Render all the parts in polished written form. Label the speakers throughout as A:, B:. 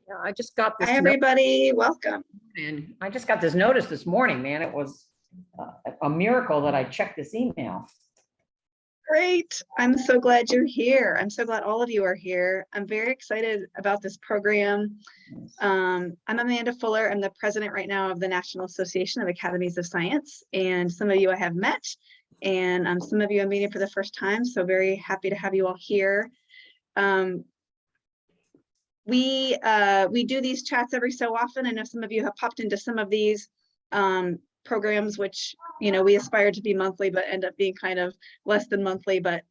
A: Yeah, I just got this.
B: Hi, everybody. Welcome.
A: And I just got this notice this morning, man. It was a miracle that I checked this email.
B: Great. I'm so glad you're here. I'm so glad all of you are here. I'm very excited about this program. I'm Amanda Fuller. I'm the president right now of the National Association of Academies of Science. And some of you I have met, and some of you I'm meeting for the first time. So very happy to have you all here. We do these chats every so often. I know some of you have popped into some of these programs, which, you know, we aspire to be monthly, but end up being kind of less than monthly, but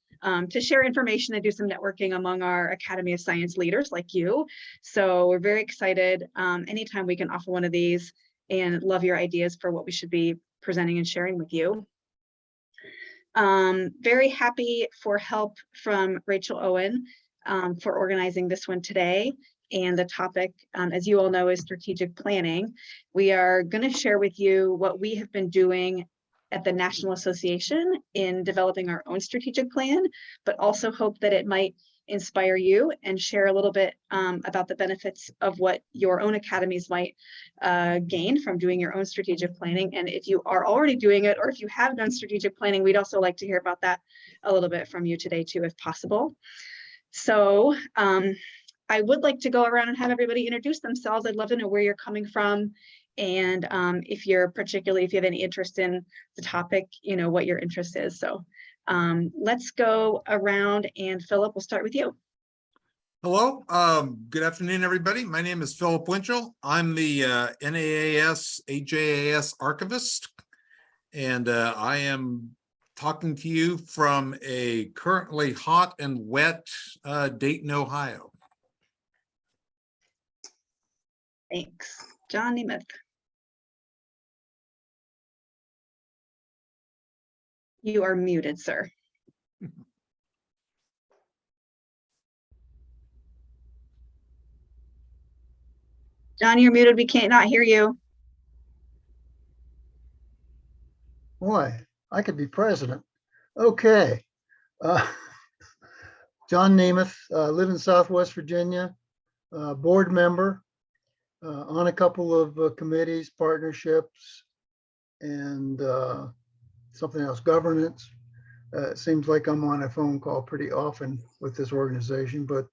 B: to share information and do some networking among our Academy of Science leaders like you. So we're very excited anytime we can offer one of these, and love your ideas for what we should be presenting and sharing with you. Very happy for help from Rachel Owen for organizing this one today. And the topic, as you all know, is strategic planning. We are going to share with you what we have been doing at the National Association in developing our own strategic plan, but also hope that it might inspire you and share a little bit about the benefits of what your own academies might gain from doing your own strategic planning. And if you are already doing it, or if you have done strategic planning, we'd also like to hear about that a little bit from you today too, if possible. So I would like to go around and have everybody introduce themselves. I'd love to know where you're coming from. And if you have any interest in the topic, you know, what your interest is. So let's go around, and Philip, we'll start with you.
C: Hello, good afternoon, everybody. My name is Philip Winchell. I'm the NAAS AJAS archivist, and I am talking to you from a currently hot and wet Dayton, Ohio.
B: Thanks. John Nemeth. You are muted, sir. John, you're muted. We can't not hear you.
D: Boy, I could be president. Okay. John Nemeth, live in Southwest Virginia, board member on a couple of committees, partnerships, and something else, governance. It seems like I'm on a phone call pretty often with this organization, but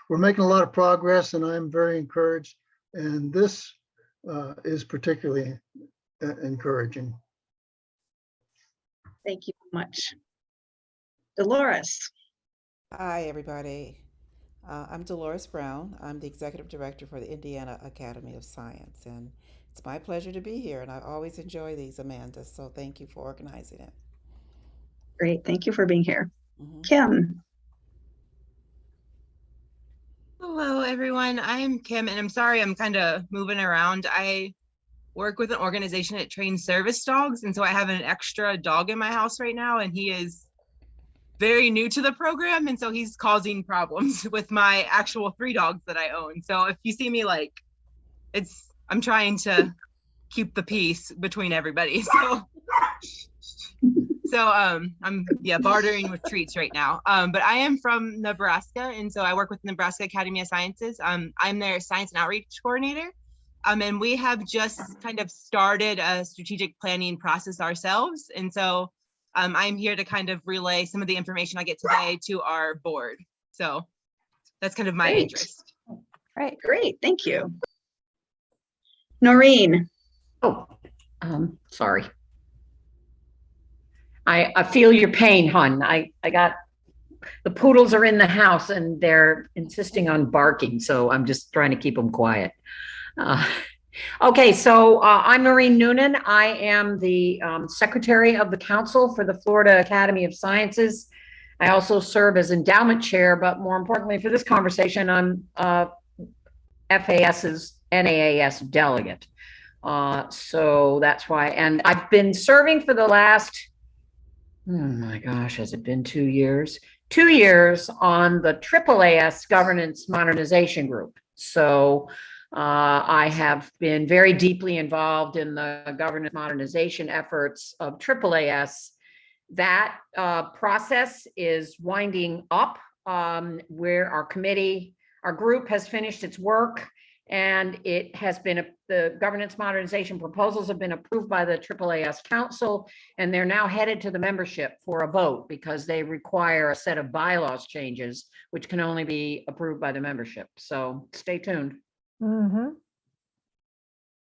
D: we're making a lot of progress, and I'm very encouraged. And this is particularly encouraging.
B: Thank you so much. Dolores.
E: Hi, everybody. I'm Dolores Brown. I'm the Executive Director for the Indiana Academy of Science, and it's my pleasure to be here, and I always enjoy these, Amanda, so thank you for organizing it.
B: Great, thank you for being here. Kim.
F: Hello, everyone. I'm Kim, and I'm sorry I'm kind of moving around. I work with an organization that trains service dogs, and so I have an extra dog in my house right now, and he is very new to the program, and so he's causing problems with my actual 3 dogs that I own. So if you see me, like, I'm trying to keep the peace between everybody. So I'm bartering with treats right now. But I am from Nebraska, and so I work with Nebraska Academy of Sciences. I'm their science and outreach coordinator. And we have just kind of started a strategic planning process ourselves. And so I'm here to kind of relay some of the information I get today to our board. So that's kind of my interest.
B: Right, great, thank you. Noreen.
A: Oh, sorry. I feel your pain, hon. I got, the poodles are in the house and they're insisting on barking, so I'm just trying to keep them quiet. Okay, so I'm Noreen Noonan. I am the Secretary of the Council for the Florida Academy of Sciences. I also serve as endowment chair, but more importantly for this conversation, I'm FAS's NAAS delegate. So that's why, and I've been serving for the last, oh my gosh, has it been 2 years? 2 years on the NAAS Governance Modernization Group. So I have been very deeply involved in the governance modernization efforts of NAAS. That process is winding up, where our group has finished its work, And it has been, the governance modernization proposals have been approved by the AAAS Council, and they're now headed to the membership for a vote because they require a set of bylaws changes, which can only be approved by the membership. So stay tuned.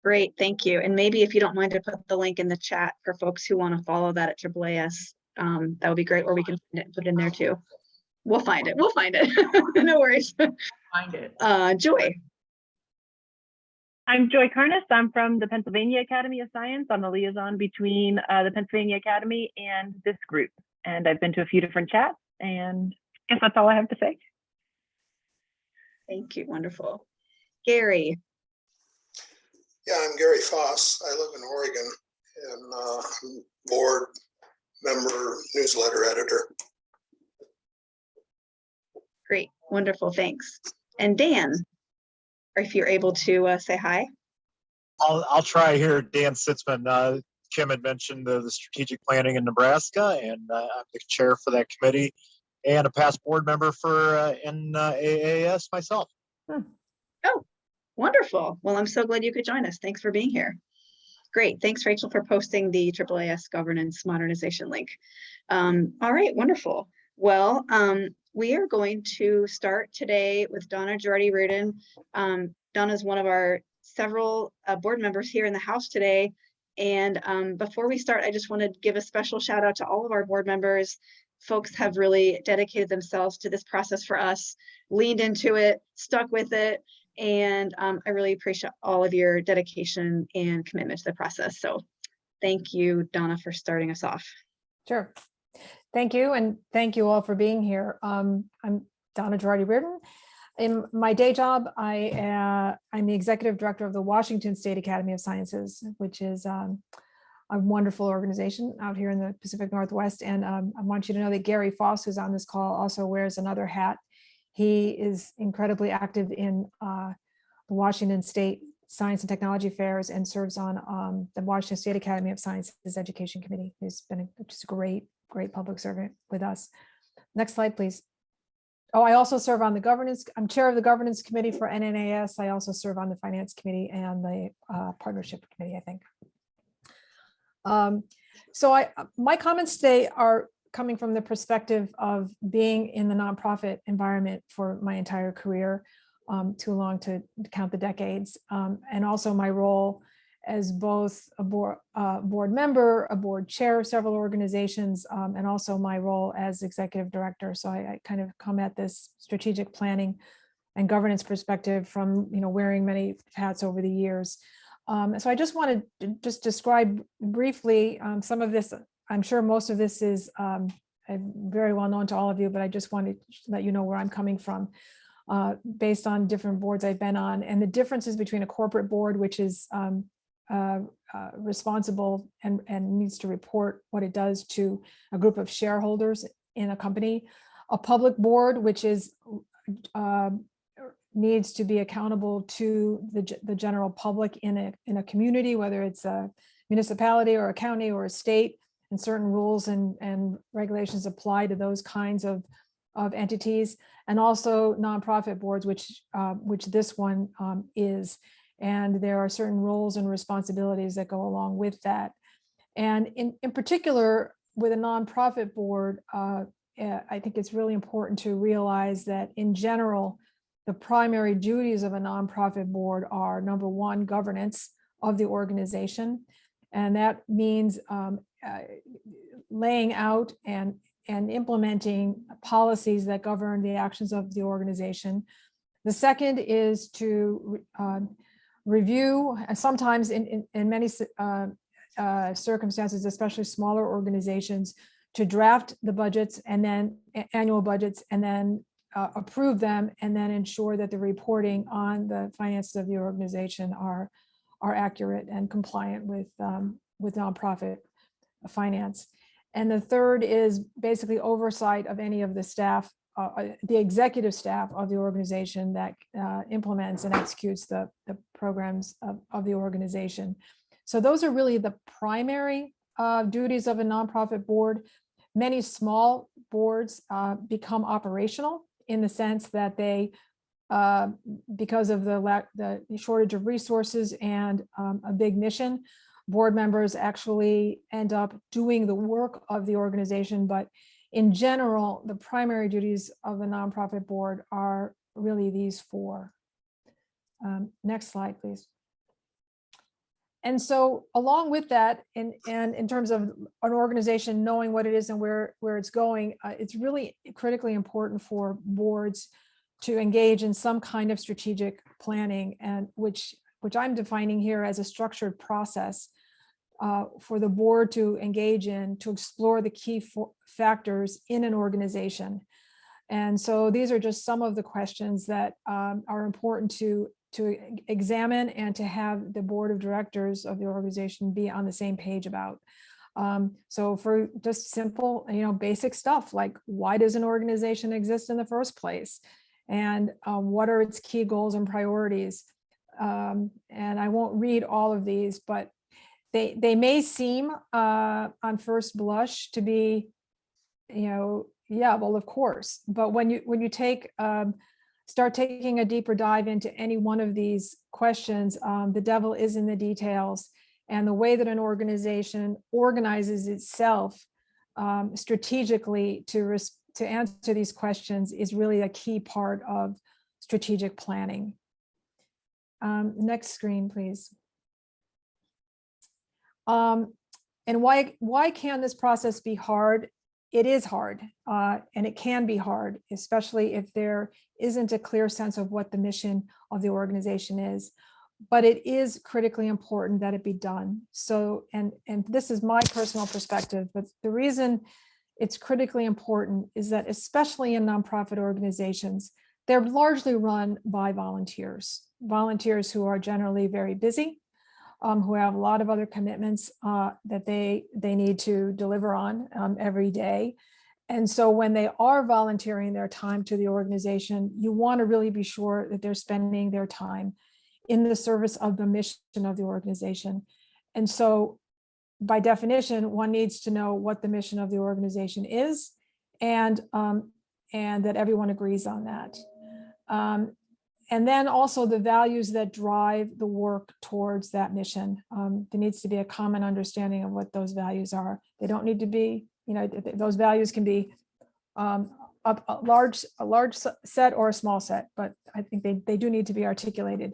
B: Great, thank you. And maybe if you don't mind to put the link in the chat for folks who want to follow that at AAAS, that would be great, or we can put it in there too. We'll find it. We'll find it. No worries.
A: Find it.
B: Joy.
G: I'm Joy Karnas. I'm from the Pennsylvania Academy of Science. I'm the liaison between the Pennsylvania Academy and this group. And I've been to a few different chats, and I guess that's all I have to say.
B: Thank you. Wonderful. Gary.
H: Yeah, I'm Gary Foss. I live in Oregon, and I'm board member, newsletter editor.
B: Great. Wonderful. Thanks. And Dan, if you're able to say hi.
I: I'll try here. Dan Sitzman. Kim had mentioned the strategic planning in Nebraska, and I'm the chair for that committee and a past board member for NAAS myself.
B: Oh, wonderful. Well, I'm so glad you could join us. Thanks for being here. Great. Thanks, Rachel, for posting the AAAS governance modernization link. All right, wonderful. Well, we are going to start today with Donna Gerardi Riordan. Donna is one of our several board members here in the House today. And before we start, I just want to give a special shout out to all of our board members. Folks have really dedicated themselves to this process for us, leaned into it, stuck with it. And I really appreciate all of your dedication and commitment to the process. So thank you, Donna, for starting us off.
J: Sure. Thank you. And thank you all for being here. I'm Donna Gerardi Riordan. In my day job, I'm the executive director of the Washington State Academy of Sciences, which is a wonderful organization out here in the Pacific Northwest. And I want you to know that Gary Foss, who's on this call, also wears another hat. He is incredibly active in the Washington State Science and Technology Fairs and serves on the Washington State Academy of Sciences Education Committee. He's been just a great public servant with us. Next slide, please. Oh, I also serve on the governance. I'm chair of the governance committee for NNAS. I also serve on the finance committee and the partnership committee, I think. My comments today are coming from the perspective of being in the nonprofit environment for my entire career, too long to count the decades, and also my role as both a board member, a board chair of several organizations, and also my role as executive director. So I kind of come at this strategic planning and governance perspective from wearing many hats over the years. So I just wanted to just describe briefly some of this. I'm sure most of this is very well known to all of you, but I just wanted to let you know where I'm coming from based on different boards I've been on, and the differences between a corporate board, which is responsible and needs to report what it does to a group of shareholders in a company, a public board, which is needs to be accountable to the general public in a community, whether it's a municipality or a county or a state, and certain rules and regulations apply to those kinds of entities, and also nonprofit boards, which this one is. And there are certain roles and responsibilities that go along with that. And in particular, with a nonprofit board, I think it's really important to realize that in general, the primary duties of a nonprofit board are, number one, governance of the organization. And that means laying out and implementing policies that govern the actions of the organization. The second is to review, and sometimes in many circumstances, especially smaller organizations, to draft the budgets and then annual budgets and then approve them, and then ensure that the reporting on the finances of the organization are accurate and compliant with nonprofit finance. And the third is basically oversight of any of the staff, the executive staff of the organization that implements and executes the programs of the organization. So those are really the primary duties of a nonprofit board. Many small boards become operational in the sense that they because of the shortage of resources and a big mission, board members actually end up doing the work of the organization. But in general, the primary duties of a nonprofit board are really these four. Next slide, please. And so along with that, and in terms of an organization knowing what it is and where it's going, it's really critically important for boards to engage in some kind of strategic planning, and which I'm defining here as a structured process for the board to engage in to explore the key factors in an organization. And so these are just some of the questions that are important to examine and to have the board of directors of the organization be on the same page about. So for just simple, basic stuff like, why does an organization exist in the first place? And what are its key goals and priorities? And I won't read all of these, but they may seem on first blush to be, yeah, well, of course. But when you start taking a deeper dive into any one of these questions, the devil is in the details. And the way that an organization organizes itself strategically to answer these questions is really a key part of strategic planning. Next screen, please. And why can this process be hard? It is hard, and it can be hard, especially if there isn't a clear sense of what the mission of the organization is. But it is critically important that it be done. So, and this is my personal perspective, but the reason it's critically important is that, especially in nonprofit organizations, they're largely run by volunteers who are generally very busy, who have a lot of other commitments that they need to deliver on every day. And so when they are volunteering their time to the organization, you want to really be sure that they're spending their time in the service of the mission of the organization. And so by definition, one needs to know what the mission of the organization is, and that everyone agrees on that. And then also the values that drive the work towards that mission. There needs to be a common understanding of what those values are. They don't need to be, those values can be a large set or a small set, but I think they do need to be articulated.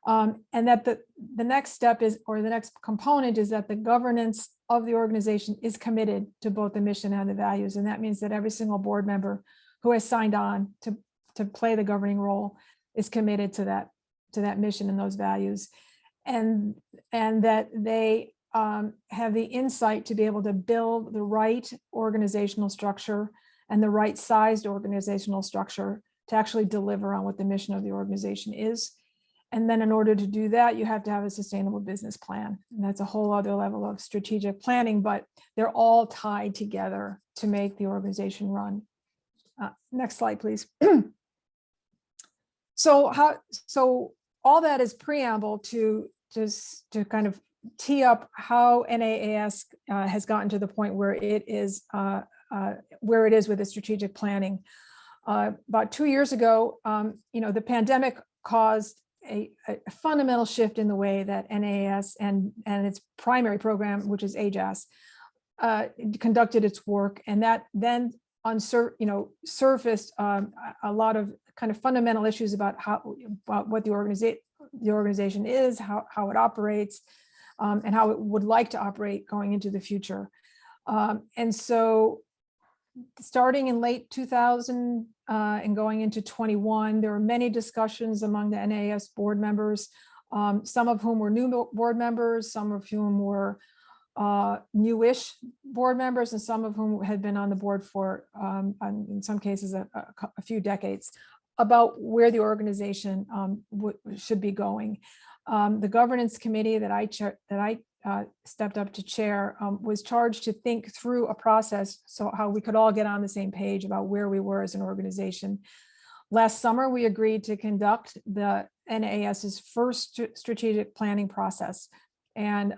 J: And that the next step is, or the next component is, that the governance of the organization is committed to both the mission and the values. And that means that every single board member who has signed on to play the governing role is committed to that mission and those values, and that they have the insight to be able to build the right organizational structure and the right sized organizational structure to actually deliver on what the mission of the organization is. And then in order to do that, you have to have a sustainable business plan. And that's a whole other level of strategic planning, but they're all tied together to make the organization run. Next slide, please. So all that is preamble to kind of tee up how NAAS has gotten to the point where it is with the strategic planning. About 2 years ago, the pandemic caused a fundamental shift in the way that NAAS and its primary program, which is AJAS, conducted its work, and that then surfaced a lot of kind of fundamental issues about what the organization is, how it operates, and how it would like to operate going into the future. And so starting in late 2000 and going into 21, there were many discussions among the NAAS board members, some of whom were new board members, some of whom were newish board members, and some of whom had been on the board for, in some cases, a few decades, about where the organization should be going. The governance committee that I stepped up to chair was charged to think through a process so how we could all get on the same page about where we were as an organization. Last summer, we agreed to conduct the NAAS's first strategic planning process. And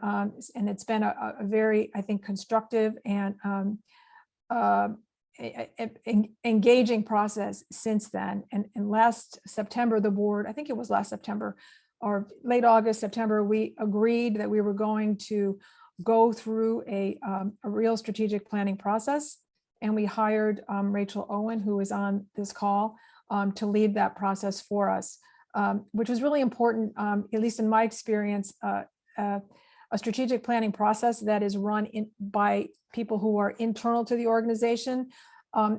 J: it's been a very, I think, constructive and engaging process since then. And last September, the board, I think it was last September or late August, September, we agreed that we were going to go through a real strategic planning process. And we hired Rachel Owen, who is on this call, to lead that process for us, which was really important, at least in my experience. A strategic planning process that is run by people who are internal to the organization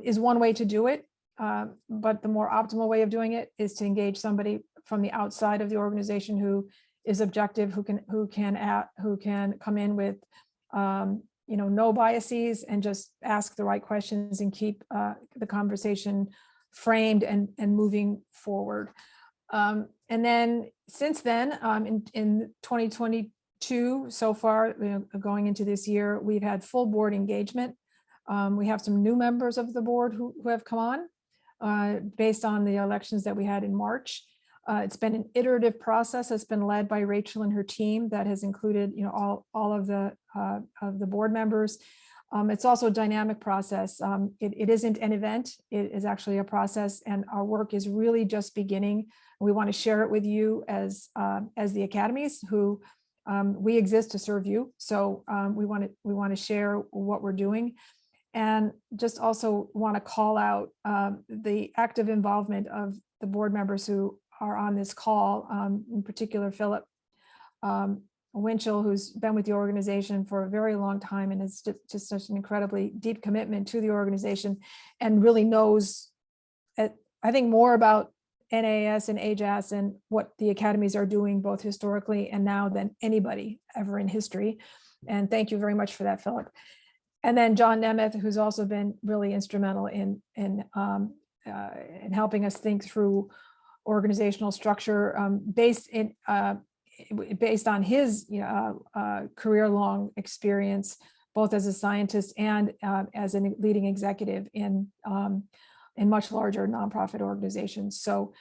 J: is one way to do it. But the more optimal way of doing it is to engage somebody from the outside of the organization who is objective, who can come in with no biases and just ask the right questions and keep the conversation framed and moving forward. And then since then, in 2022, so far, going into this year, we've had full board engagement. We have some new members of the board who have come on based on the elections that we had in March. It's been an iterative process that's been led by Rachel and her team that has included, all of the board members. It's also a dynamic process. It isn't an event. It is actually a process, and our work is really just beginning. We want to share it with you as the academies who we exist to serve you. So we want to share what we're doing, and just also want to call out the active involvement of the board members who are on this call, in particular, Philip Winchell, who's been with the organization for a very long time and is just such an incredibly deep commitment to the organization and really knows, I think, more about NAAS and AJAS and what the academies are doing both historically and now than anybody ever in history. And thank you very much for that, Philip. And then John Nemeth, who's also been really instrumental in helping us think through organizational structure based on his career-long experience, both as a scientist and as a leading executive in much larger nonprofit organizations. So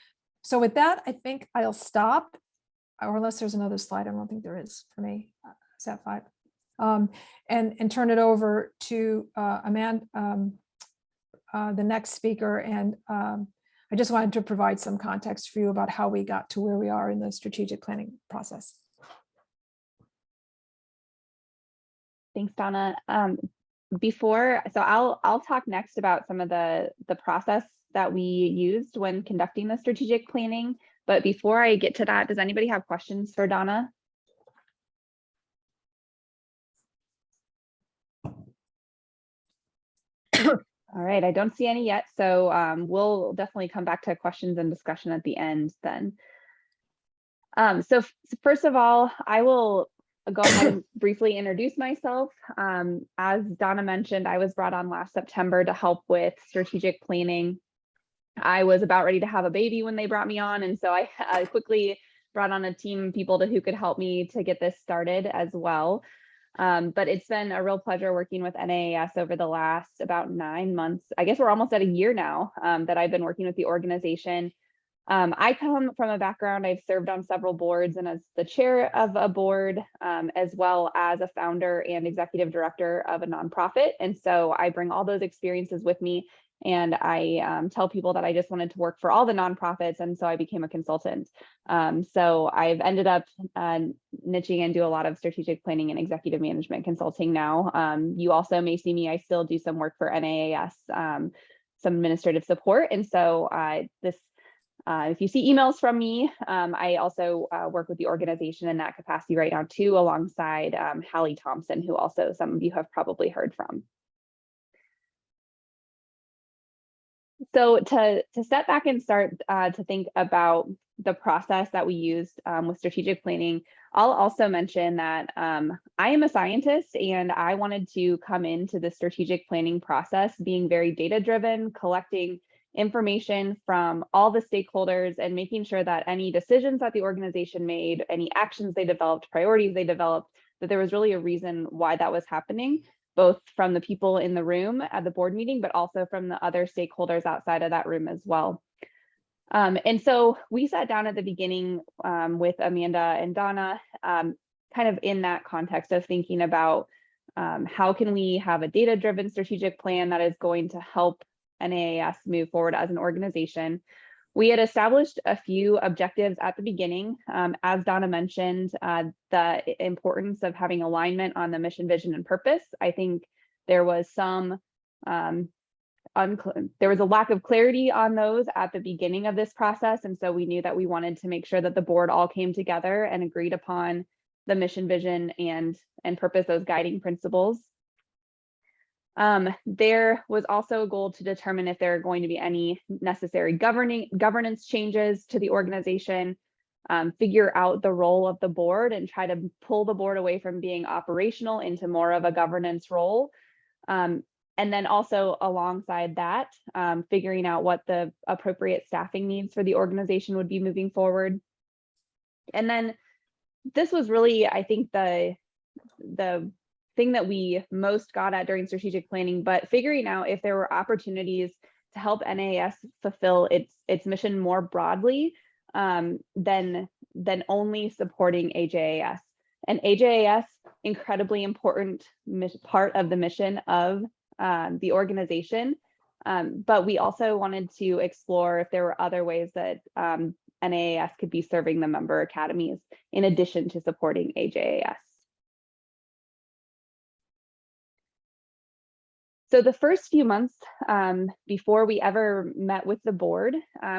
J: with that, I think I'll stop, or unless there's another slide, I don't think there is for me. Is that 5? And turn it over to Amanda, the next speaker. And I just wanted to provide some context for you about how we got to where we are in the strategic planning process.
K: Thanks, Donna. I'll talk next about some of the process that we used when conducting the strategic planning. But before I get to that, does anybody have questions for Donna? All right, I don't see any yet, so we'll definitely come back to questions and discussion at the end then. So first of all, I will go ahead and briefly introduce myself. As Donna mentioned, I was brought on last September to help with strategic planning. I was about ready to have a baby when they brought me on, and so I quickly brought on a team of people who could help me to get this started as well. But it's been a real pleasure working with NAAS over the last about 9 months. I guess we're almost at a year now that I've been working with the organization. I come from a background, I've served on several boards and as the chair of a board, as well as a founder and executive director of a nonprofit. And so I bring all those experiences with me. And I tell people that I just wanted to work for all the nonprofits, and so I became a consultant. So I've ended up niching into a lot of strategic planning and executive management consulting now. You also may see me, I still do some work for NAAS, some administrative support. And so if you see emails from me, I also work with the organization in that capacity right now too, alongside Hallie Thompson, who also some of you have probably heard from. So to step back and start to think about the process that we used with strategic planning, I'll also mention that I am a scientist and I wanted to come into the strategic planning process being very data-driven, collecting information from all the stakeholders and making sure that any decisions that the organization made, any actions they developed, priorities they developed, that there was really a reason why that was happening, both from the people in the room at the board meeting, but also from the other stakeholders outside of that room as well. And so we sat down at the beginning with Amanda and Donna, kind of in that context of thinking about how can we have a data-driven strategic plan that is going to help NAAS move forward as an organization. We had established a few objectives at the beginning. As Donna mentioned, the importance of having alignment on the mission, vision, and purpose. I think there was some there was a lack of clarity on those at the beginning of this process. And so we knew that we wanted to make sure that the board all came together and agreed upon the mission, vision, and purpose, those guiding principles. There was also a goal to determine if there are going to be any necessary governance changes to the organization, figure out the role of the board and try to pull the board away from being operational into more of a governance role. And then also alongside that, figuring out what the appropriate staffing needs for the organization would be moving forward. And then this was really, I think, the thing that we most got at during strategic planning, but figuring out if there were opportunities to help NAAS fulfill its mission more broadly than only supporting AJAS. And AJAS, incredibly important part of the mission of the organization, but we also wanted to explore if there were other ways that NAAS could be serving the member academies in addition to supporting AJAS. So the first few months before we ever met with the board,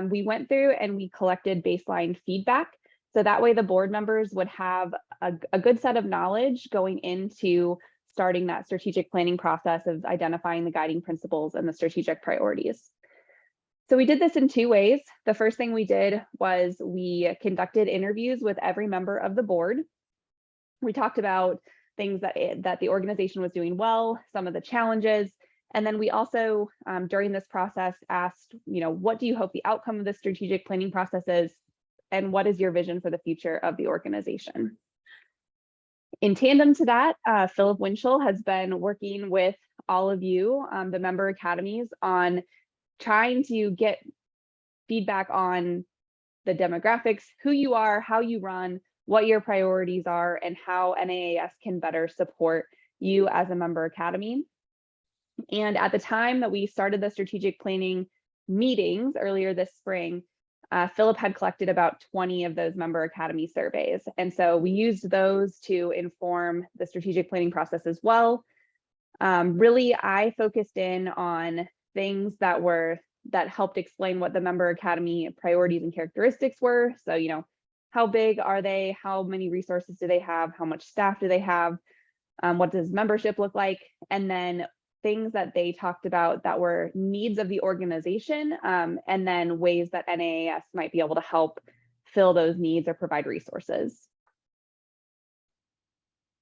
K: we went through and we collected baseline feedback. So that way the board members would have a good set of knowledge going into starting that strategic planning process of identifying the guiding principles and the strategic priorities. So we did this in two ways. The first thing we did was we conducted interviews with every member of the board. We talked about things that the organization was doing well, some of the challenges. And then we also, during this process, asked, what do you hope the outcome of the strategic planning process is? And what is your vision for the future of the organization? In tandem to that, Philip Winchell has been working with all of you, the member academies, on trying to get feedback on the demographics, who you are, how you run, what your priorities are, and how NAAS can better support you as a member academy. And at the time that we started the strategic planning meetings earlier this spring, Philip had collected about 20 of those member academy surveys. And so we used those to inform the strategic planning process as well. Really, I focused in on things that helped explain what the member academy priorities and characteristics were. So, how big are they? How many resources do they have? How much staff do they have? What does membership look like? And then things that they talked about that were needs of the organization, and then ways that NAAS might be able to help fill those needs or provide resources.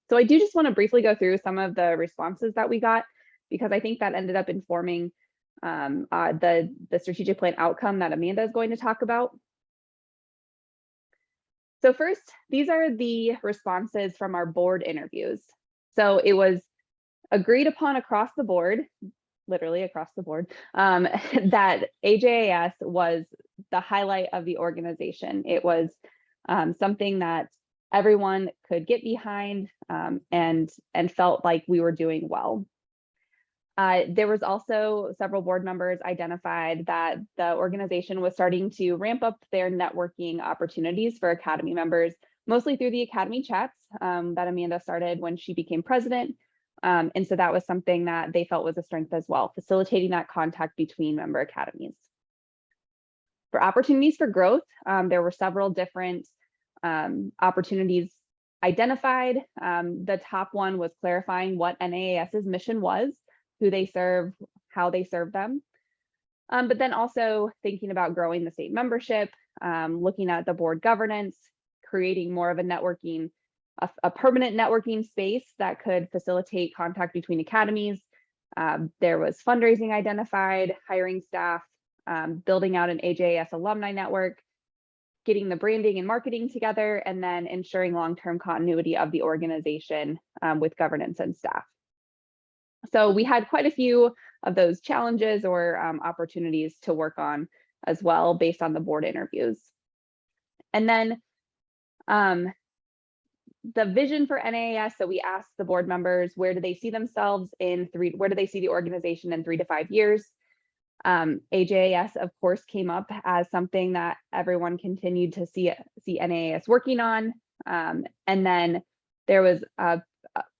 K: So I do just want to briefly go through some of the responses that we got, because I think that ended up informing the strategic plan outcome that Amanda is going to talk about. So first, these are the responses from our board interviews. So it was agreed upon across the board, literally across the board, that AJAS was the highlight of the organization. It was something that everyone could get behind and felt like we were doing well. There was also several board members identified that the organization was starting to ramp up their networking opportunities for academy members, mostly through the academy chats that Amanda started when she became president. And so that was something that they felt was a strength as well, facilitating that contact between member academies. For opportunities for growth, there were several different opportunities identified. The top one was clarifying what NAAS's mission was, who they serve, how they serve them. But then also thinking about growing the state membership, looking at the board governance, creating more of a networking, a permanent networking space that could facilitate contact between academies. There was fundraising identified, hiring staff, building out an AJAS alumni network, getting the branding and marketing together, and then ensuring long-term continuity of the organization with governance and staff. So we had quite a few of those challenges or opportunities to work on as well based on the board interviews. And then the vision for NAAS, so we asked the board members, where do they see themselves where do they see the organization in 3 to 5 years? AJAS, of course, came up as something that everyone continued to see NAAS working on. And then there was a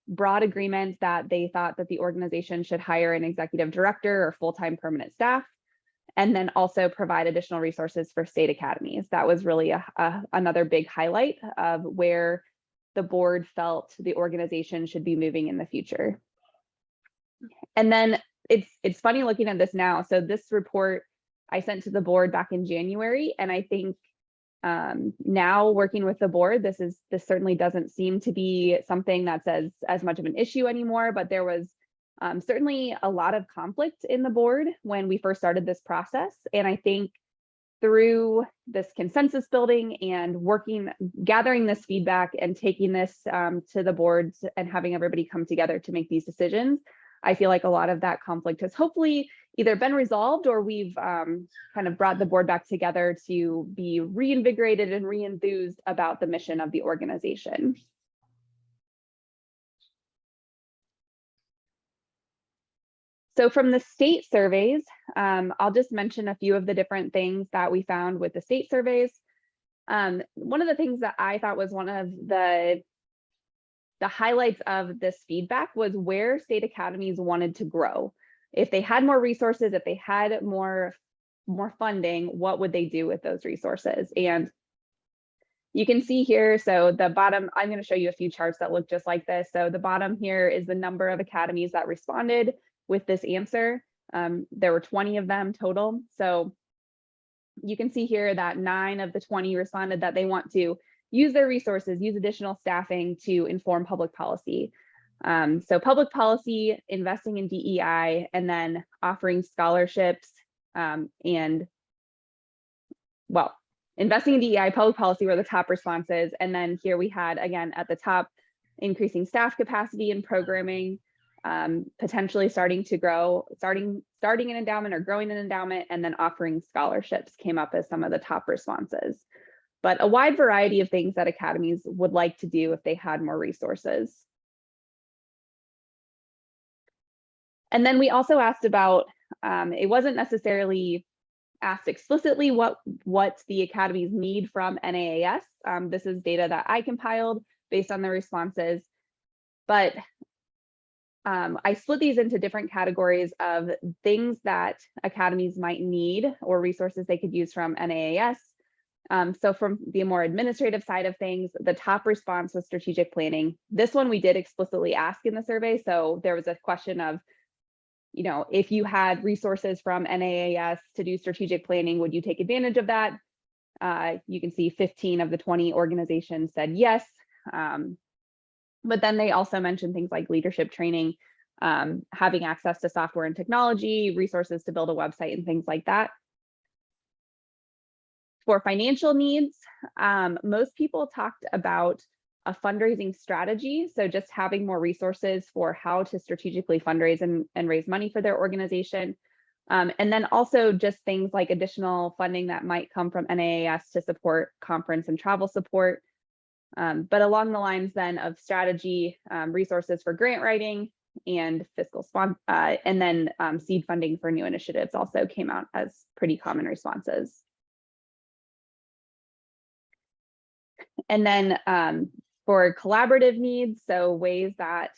K: broad agreement that they thought that the organization should hire an executive director or full-time permanent staff, and then also provide additional resources for state academies. That was really another big highlight of where the board felt the organization should be moving in the future. And then it's funny looking at this now. So this report I sent to the board back in January, and I think now working with the board, this certainly doesn't seem to be something that's as much of an issue anymore, but there was certainly a lot of conflict in the board when we first started this process. And I think through this consensus building and gathering this feedback and taking this to the boards and having everybody come together to make these decisions, I feel like a lot of that conflict has hopefully either been resolved, or we've kind of brought the board back together to be reinvigorated and re-enthused about the mission of the organization. So from the state surveys, I'll just mention a few of the different things that we found with the state surveys. One of the things that I thought was one of the highlights of this feedback was where state academies wanted to grow. If they had more resources, if they had more funding, what would they do with those resources? And you can see here, so the bottom, I'm going to show you a few charts that look just like this. So the bottom here is the number of academies that responded with this answer. There were 20 of them total. So you can see here that 9 of the 20 responded that they want to use their resources, use additional staffing to inform public policy. So public policy, investing in DEI, and then offering scholarships investing in DEI, public policy were the top responses. And then here we had, again, at the top, increasing staff capacity and programming, potentially starting an endowment or growing an endowment, and then offering scholarships came up as some of the top responses. But a wide variety of things that academies would like to do if they had more resources. And then we also asked about, it wasn't necessarily asked explicitly what the academies need from NAAS. This is data that I compiled based on the responses, but I split these into different categories of things that academies might need or resources they could use from NAAS. So from the more administrative side of things, the top response was strategic planning. This one we did explicitly ask in the survey. So there was a question of, if you had resources from NAAS to do strategic planning, would you take advantage of that? You can see 15 of the 20 organizations said yes. But then they also mentioned things like leadership training, having access to software and technology, resources to build a website and things like that. For financial needs, most people talked about a fundraising strategy. So just having more resources for how to strategically fundraise and raise money for their organization. And then also just things like additional funding that might come from NAAS to support conference and travel support. But along the lines then of strategy, resources for grant writing and fiscal and then seed funding for new initiatives also came out as pretty common responses. And then for collaborative needs, so ways that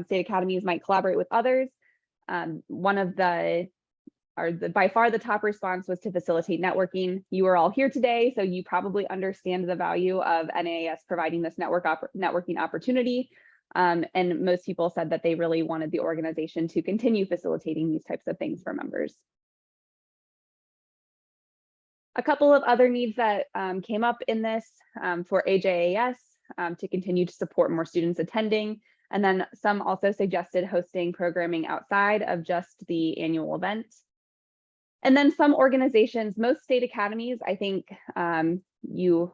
K: state academies might collaborate with others, one of by far the top response was to facilitate networking. You are all here today, so you probably understand the value of NAAS providing this networking opportunity. And most people said that they really wanted the organization to continue facilitating these types of things for members. A couple of other needs that came up in this for AJAS to continue to support more students attending. And then some also suggested hosting programming outside of just the annual event. And then some organizations, most state academies, I think you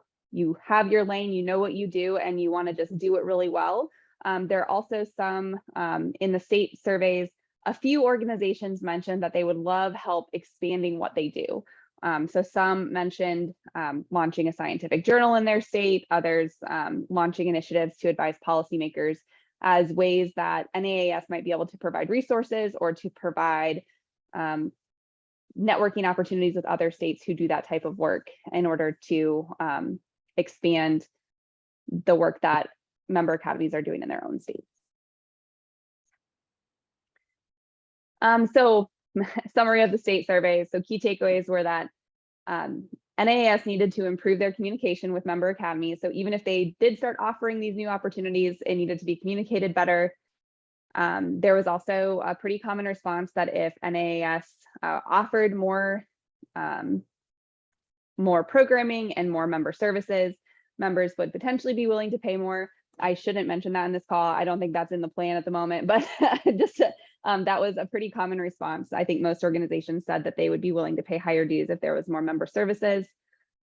K: have your lane, you know what you do, and you want to just do it really well. There are also some in the state surveys, a few organizations mentioned that they would love help expanding what they do. So some mentioned launching a scientific journal in their state, others launching initiatives to advise policymakers as ways that NAAS might be able to provide resources or to provide networking opportunities with other states who do that type of work in order to expand the work that member academies are doing in their own states. So summary of the state survey. So key takeaways were that NAAS needed to improve their communication with member academies. So even if they did start offering these new opportunities, it needed to be communicated better. There was also a pretty common response that if NAAS offered more programming and more member services, members would potentially be willing to pay more. I shouldn't mention that in this call. I don't think that's in the plan at the moment, but just that was a pretty common response. I think most organizations said that they would be willing to pay higher dues if there was more member services.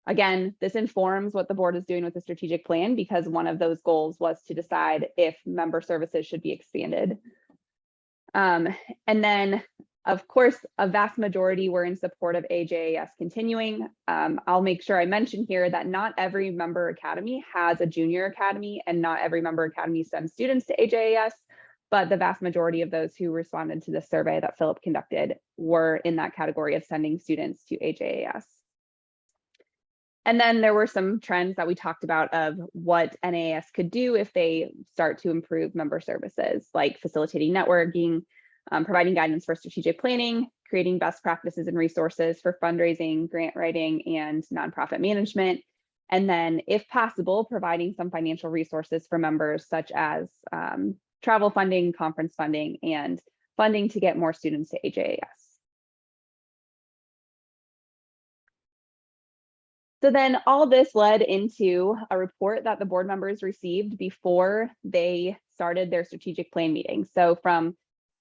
K: Again, this informs what the board is doing with the strategic plan, because one of those goals was to decide if member services should be expanded. And then, of course, a vast majority were in support of AJAS continuing. I'll make sure I mention here that not every member academy has a junior academy, and not every member academy sends students to AJAS, but the vast majority of those who responded to the survey that Philip conducted were in that category of sending students to AJAS. And then there were some trends that we talked about of what NAAS could do if they start to improve member services, like facilitating networking, providing guidance for strategic planning, creating best practices and resources for fundraising, grant writing, and nonprofit management. And then, if possible, providing some financial resources for members, such as travel funding, conference funding, and funding to get more students to AJAS. So then all this led into a report that the board members received before they started their strategic plan meeting. So from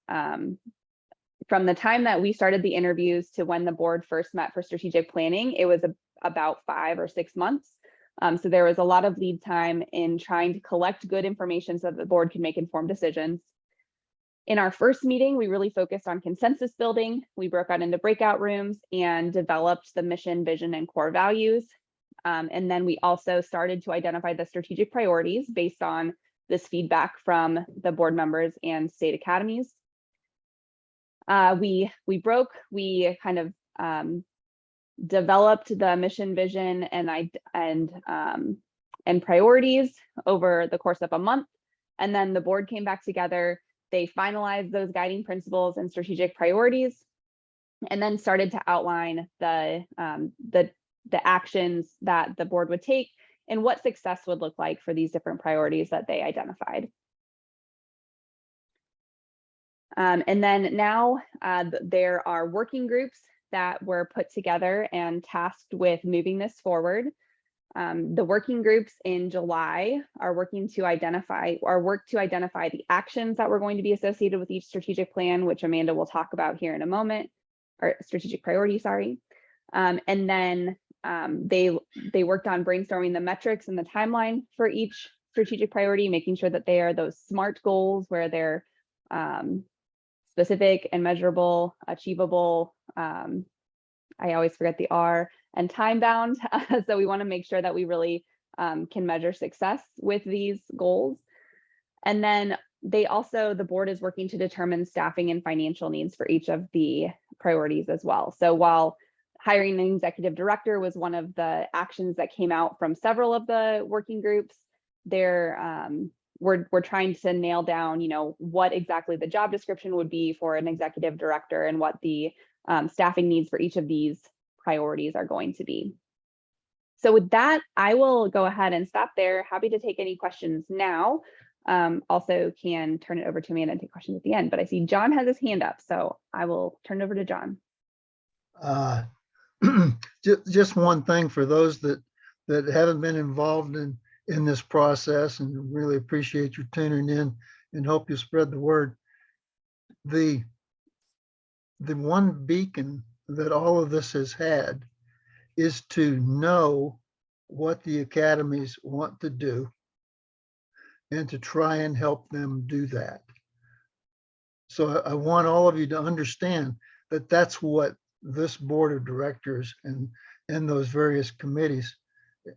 K: the time that we started the interviews to when the board first met for strategic planning, it was about 5 or 6 months. So there was a lot of lead time in trying to collect good information so that the board could make informed decisions. In our first meeting, we really focused on consensus building. We broke out into breakout rooms and developed the mission, vision, and core values. And then we also started to identify the strategic priorities based on this feedback from the board members and state academies. We kind of developed the mission, vision, and priorities over the course of a month. And then the board came back together. They finalized those guiding principles and strategic priorities, and then started to outline the actions that the board would take and what success would look like for these different priorities that they identified. And then now there are working groups that were put together and tasked with moving this forward. The working groups in July are working to identify the actions that were going to be associated with each strategic plan, which Amanda will talk about here in a moment, or strategic priority, sorry. And then they worked on brainstorming the metrics and the timeline for each strategic priority, making sure that they are those SMART goals where they're specific and measurable, achievable, I always forget the R, and time bound. So we want to make sure that we really can measure success with these goals. And then the board is working to determine staffing and financial needs for each of the priorities as well. So while hiring an executive director was one of the actions that came out from several of the working groups, we're trying to nail down, what exactly the job description would be for an executive director and what the staffing needs for each of these priorities are going to be. So with that, I will go ahead and stop there. Happy to take any questions now. Also can turn it over to Amanda and take questions at the end, but I see John has his hand up, so I will turn it over to John.
D: Just one thing for those that haven't been involved in this process, and really appreciate your tuning in and hope you spread the word. The one beacon that all of this has had is to know what the academies want to do and to try and help them do that. So I want all of you to understand that that's what this board of directors and those various committees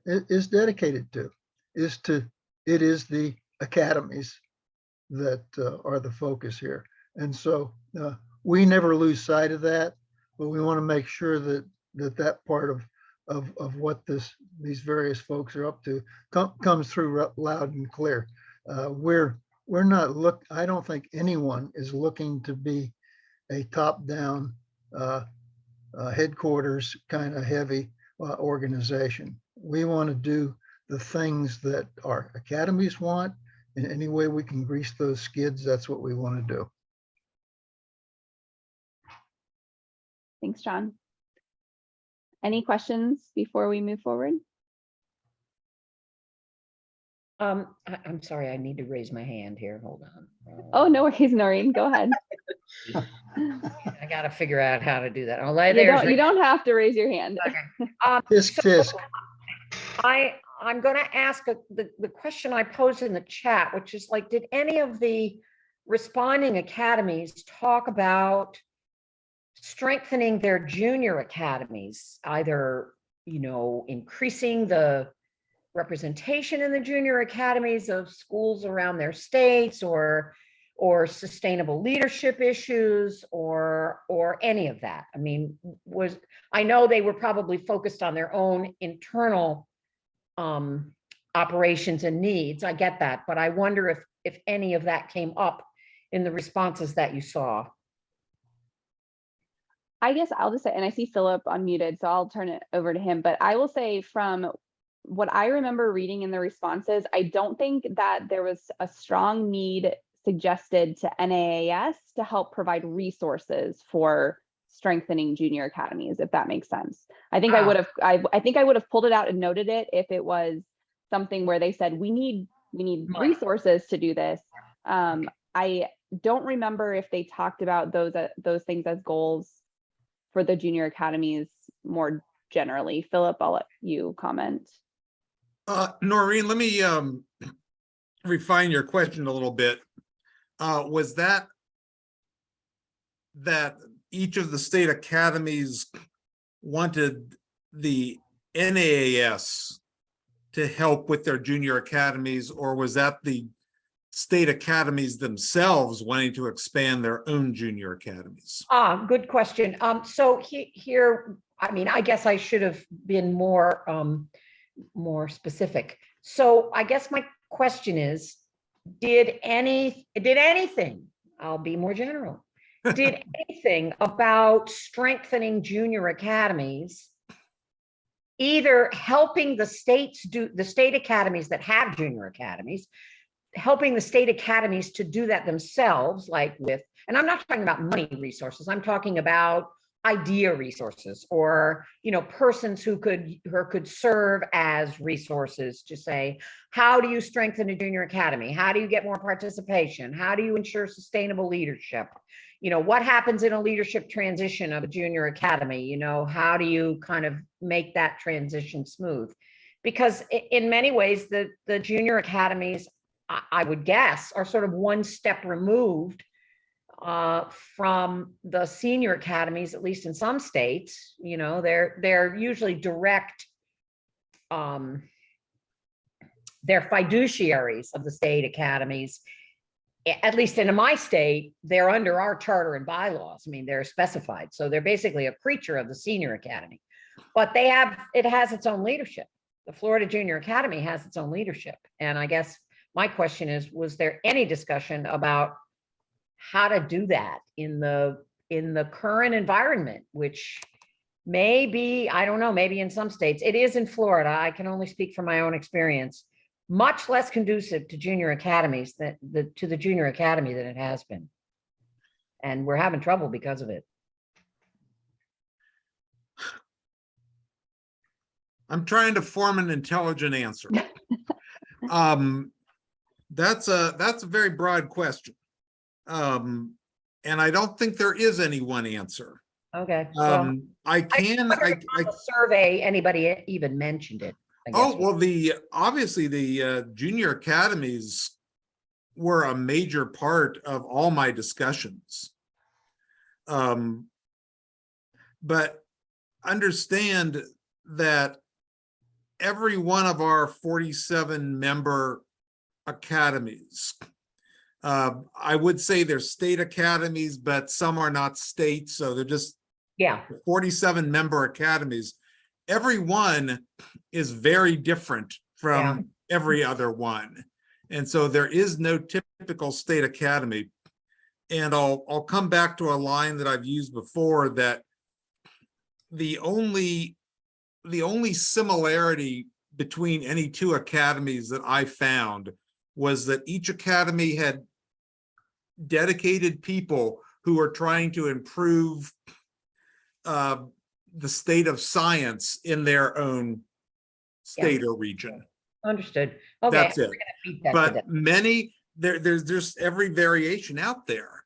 D: is dedicated to, it is the academies that are the focus here. And so we never lose sight of that, but we want to make sure that part of what these various folks are up to comes through loud and clear. We're not I don't think anyone is looking to be a top-down headquarters kind of heavy organization. We want to do the things that our academies want, and any way we can grease those skids, that's what we want to do.
K: Thanks, John. Any questions before we move forward?
A: I'm sorry, I need to raise my hand here. Hold on.
K: Oh, no worries, Noreen. Go ahead.
A: I got to figure out how to do that. Oh,
K: You don't have to raise your hand.
A: Okay.
D: Tisk, tisk.
A: I'm going to ask the question I posed in the chat, which is like, did any of the responding academies talk about strengthening their junior academies, either, increasing the representation in the junior academies of schools around their states, or sustainable leadership issues, or any of that? I mean, I know they were probably focused on their own internal operations and needs. I get that, but I wonder if any of that came up in the responses that you saw.
K: I guess I'll just say, and I see Philip unmuted, so I'll turn it over to him, but I will say from what I remember reading in the responses, I don't think that there was a strong need suggested to NAAS to help provide resources for strengthening junior academies, if that makes sense. I think I would have pulled it out and noted it if it was something where they said we need resources to do this. I don't remember if they talked about those things as goals for the junior academies more generally. Philip, I'll let you comment.
C: Noreen, let me refine your question a little bit. Was that each of the state academies wanted the NAAS to help with their junior academies, or was that the state academies themselves wanting to expand their own junior academies?
A: Good question. So here, I mean, I guess I should have been more specific. So I guess my question is, did anything, I'll be more general, did anything about strengthening junior academies, either helping the state academies that have junior academies, helping the state academies to do that themselves, like with, and I'm not talking about money resources, I'm talking about idea resources, or persons who could serve as resources to say, how do you strengthen a junior academy? How do you get more participation? How do you ensure sustainable leadership? What happens in a leadership transition of a junior academy? How do you kind of make that transition smooth? Because in many ways, the junior academies, I would guess, are sort of one step removed from the senior academies, at least in some states. They're usually direct, they're fiduciaries of the state academies. At least in my state, they're under our charter and bylaws. I mean, they're specified. So they're basically a creature of the senior academy, but it has its own leadership. The Florida Junior Academy has its own leadership. And I guess my question is, was there any discussion about how to do that in the current environment, which may be, I don't know, maybe in some states, it is in Florida, I can only speak from my own experience, much less conducive to junior academies to the junior academy than it has been. And we're having trouble because of it.
C: I'm trying to form an intelligent answer. That's a very broad question. And I don't think there is any one answer.
A: Okay.
C: I can
A: survey anybody even mentioned it.
C: Oh, well, obviously the junior academies were a major part of all my discussions. but understand that every one of our 47 member academies, I would say they're state academies, but some are not state, so they're just
A: Yeah,
C: 47 member academies. Every one is very different from every other one. And so there is no typical state academy. And I'll come back to a line that I've used before, that the only similarity between any two academies that I found was that each academy had dedicated people who are trying to improve the state of science in their own state or region.
A: understood. Okay.
C: That's
A: we're
C: it.
A: gonna beat that to
C: But
A: death.
C: many, there's just every variation out there.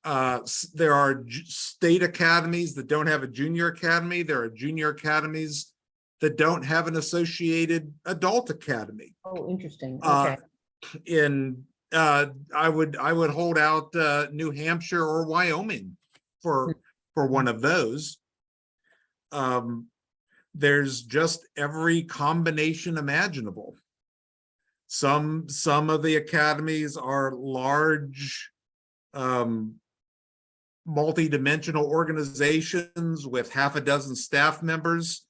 C: There are state academies that don't have a junior academy. There are junior academies that don't have an associated adult academy.
A: Oh, interesting.
C: Uh,
A: Okay.
C: I would hold out New Hampshire or Wyoming for one of those. There's just every combination imaginable. Some of the academies are large, multi-dimensional organizations with half a dozen staff members.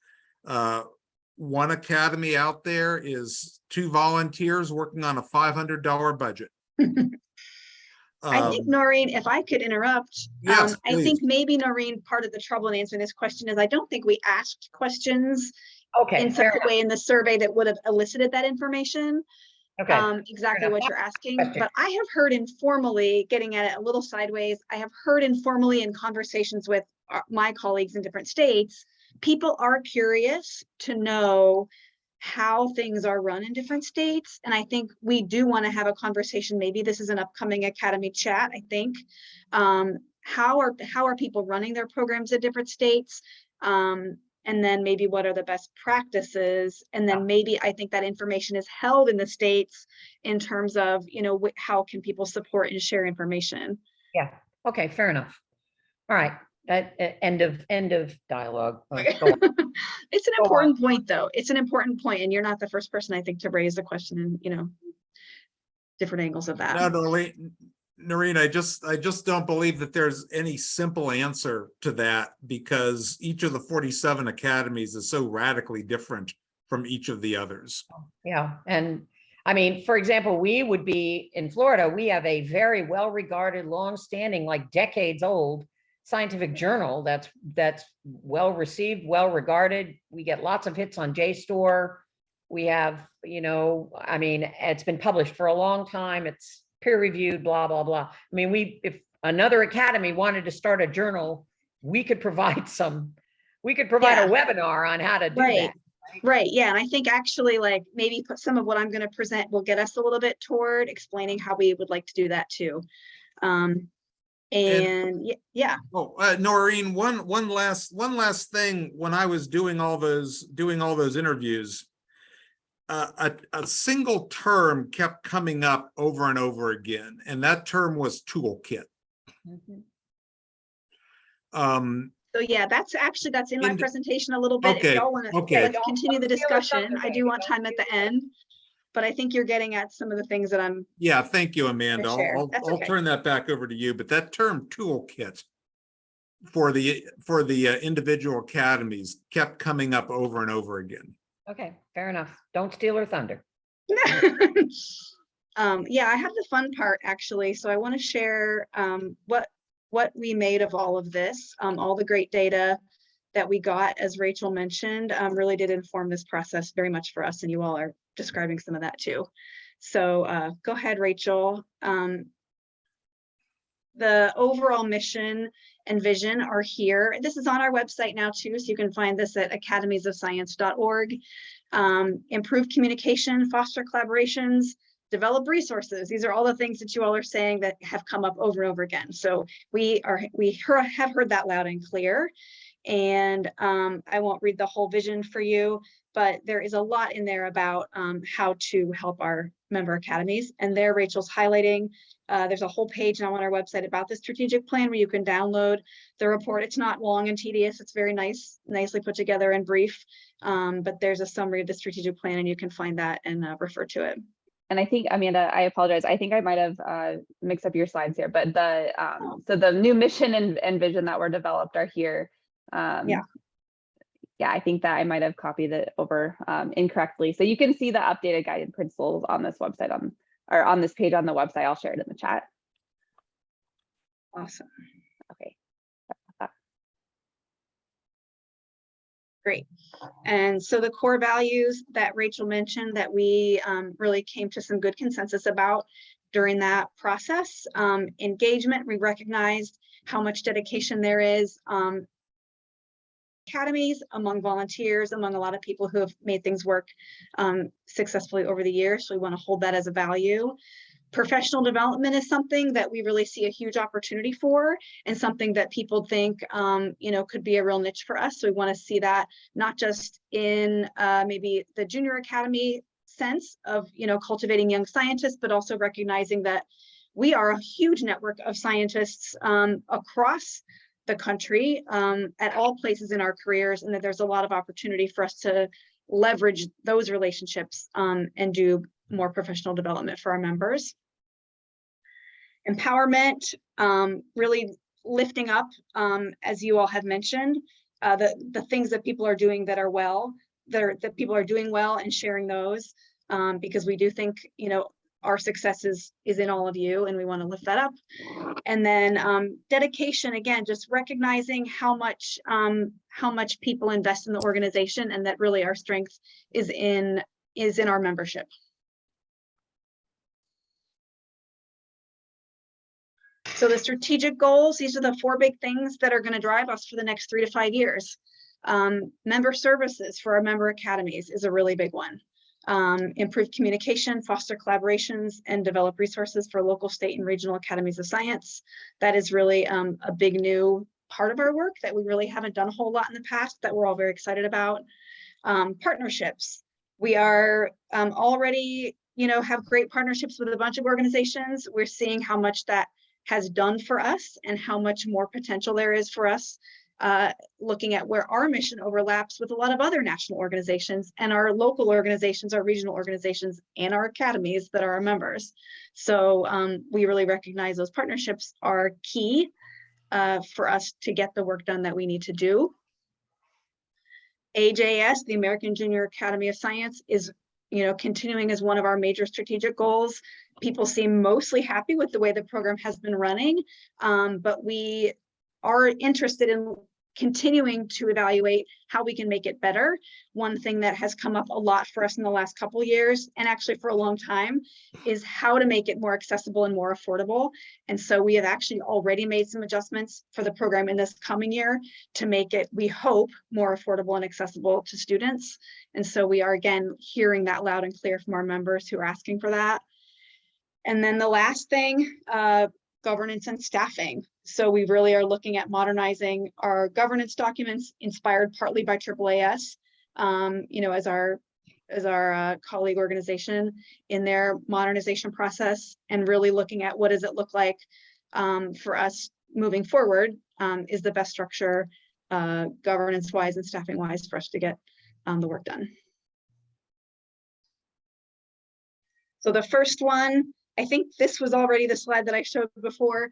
C: One academy out there is 2 volunteers working on a $500 budget.
B: I think, Noreen, if I could interrupt,
C: Yes,
B: I
C: please.
B: think maybe, Noreen, part of the trouble in answering this question is I don't think we asked questions
A: Okay.
B: in such
A: fair
B: a way in the survey that would have elicited that information.
A: enough. Okay.
B: Exactly
A: enough.
B: what you're asking,
A: Question.
B: but I have heard informally, getting at it a little sideways, I have heard informally in conversations with my colleagues in different states, people are curious to know how things are run in different states. And I think we do want to have a conversation. Maybe this is an upcoming academy chat, I think. How are people running their programs in different states? And then maybe what are the best practices? And then maybe I think that information is held in the states in terms of, you know, how can people support and share information?
A: Yeah. Okay. Fair enough. All right. That end of dialogue. Go on.
B: It's an
A: Go
B: important point, though. It's an important point, and you're not the first person, I think, to raise the question and, you know, different angles of that.
C: No, Noreen, I just don't believe that there's any simple answer to that, because each of the 47 academies is so radically different from each of the others.
A: Yeah. And I mean, for example, we would be in Florida, we have a very well-regarded, long-standing, like decades old scientific journal that's well received, well regarded. We get lots of hits on JSTOR. We have, you know, I mean, it's been published for a long time. It's peer reviewed, blah, blah, blah. I mean, if another academy wanted to start a journal, we could provide a webinar on how to do that.
B: Right. Yeah. And I think actually, like, maybe put some of what I'm going to present will get us a little bit toward explaining how we would like to do that too. Yeah.
C: Oh, Noreen, one last thing. When I was doing all those interviews, a single term kept coming up over and over again, and that term was toolkit.
B: So yeah, that's in my presentation a little bit.
C: Okay,
B: If y'all want to
C: okay.
B: continue the discussion, I do want time at the end, but I think you're getting at some of the things that I'm.
C: Yeah, thank you, Amanda.
B: share.
C: I'll
B: That's
C: I'll
B: okay.
C: turn that back over to you. But that term toolkit for the individual academies kept coming up over and over again.
A: Okay, fair enough. Don't steal her thunder.
B: Yeah, I have the fun part actually. So I want to share what we made of all of this. All the great data that we got, as Rachel mentioned, really did inform this process very much for us, and you all are describing some of that too. So go ahead, Rachel. The overall mission and vision are here. This is on our website now too, so you can find this at academiesofscience.org. Improve communication, foster collaborations, develop resources. These are all the things that you all are saying that have come up over and over again. So we have heard that loud and clear. And I won't read the whole vision for you, but there is a lot in there about how to help our member academies. And there Rachel's highlighting, there's a whole page now on our website about the strategic plan where you can download the report. It's not long and tedious. It's very nicely put together and brief. But there's a summary of the strategic plan and you can find that and refer to it.
K: And I think, Amanda, I apologize. I think I might have mixed up your slides here, but the so the new mission and vision that were developed are here. Yeah, I think that I might have copied it over incorrectly. So you can see the updated guided principles on this website or on this page on the website. I'll share it in the chat.
B: Awesome.
K: Okay.
B: Great. And so the core values that Rachel mentioned that we really came to some good consensus about during that process. Engagement, we recognized how much dedication there is. Academies, among volunteers, among a lot of people who have made things work successfully over the years. So we want to hold that as a value. Professional development is something that we really see a huge opportunity for and something that people think, could be a real niche for us. So we want to see that not just in maybe the junior academy sense of, cultivating young scientists, but also recognizing that we are a huge network of scientists across the country at all places in our careers, and that there's a lot of opportunity for us to leverage those relationships and do more professional development for our members. Empowerment, really lifting up, as you all have mentioned, the things that people are doing that are well, that people are doing well, and sharing those, because we do think, our success is in all of you, and we want to lift that up. And then dedication, again, just recognizing how much people invest in the organization, and that really our strength is in our membership. So the strategic goals, these are the 4 big things that are going to drive us for the next 3 to 5 years. Member services for our member academies is a really big one. Improve communication, foster collaborations, and develop resources for local, state, and regional academies of science. That is really a big new part of our work that we really haven't done a whole lot in the past that we're all very excited about. Partnerships. We are already, have great partnerships with a bunch of organizations. We're seeing how much that has done for us and how much more potential there is for us, looking at where our mission overlaps with a lot of other national organizations and our local organizations, our regional organizations, and our academies that are our members. So we really recognize those partnerships are key for us to get the work done that we need to do. AJS, the American Junior Academy of Science, is continuing as one of our major strategic goals. People seem mostly happy with the way the program has been running, but we are interested in continuing to evaluate how we can make it better. One thing that has come up a lot for us in the last couple of years, and actually for a long time, is how to make it more accessible and more affordable. And so we have actually already made some adjustments for the program in this coming year to make it, we hope, more affordable and accessible to students. And so we are, again, hearing that loud and clear from our members who are asking for that. And then the last thing, governance and staffing. So we really are looking at modernizing our governance documents, inspired partly by AAAS, as our colleague organization in their modernization process, and really looking at what does it look like for us moving forward, is the best structure governance-wise and staffing-wise for us to get the work done. So the first one, I think this was already the slide that I showed before.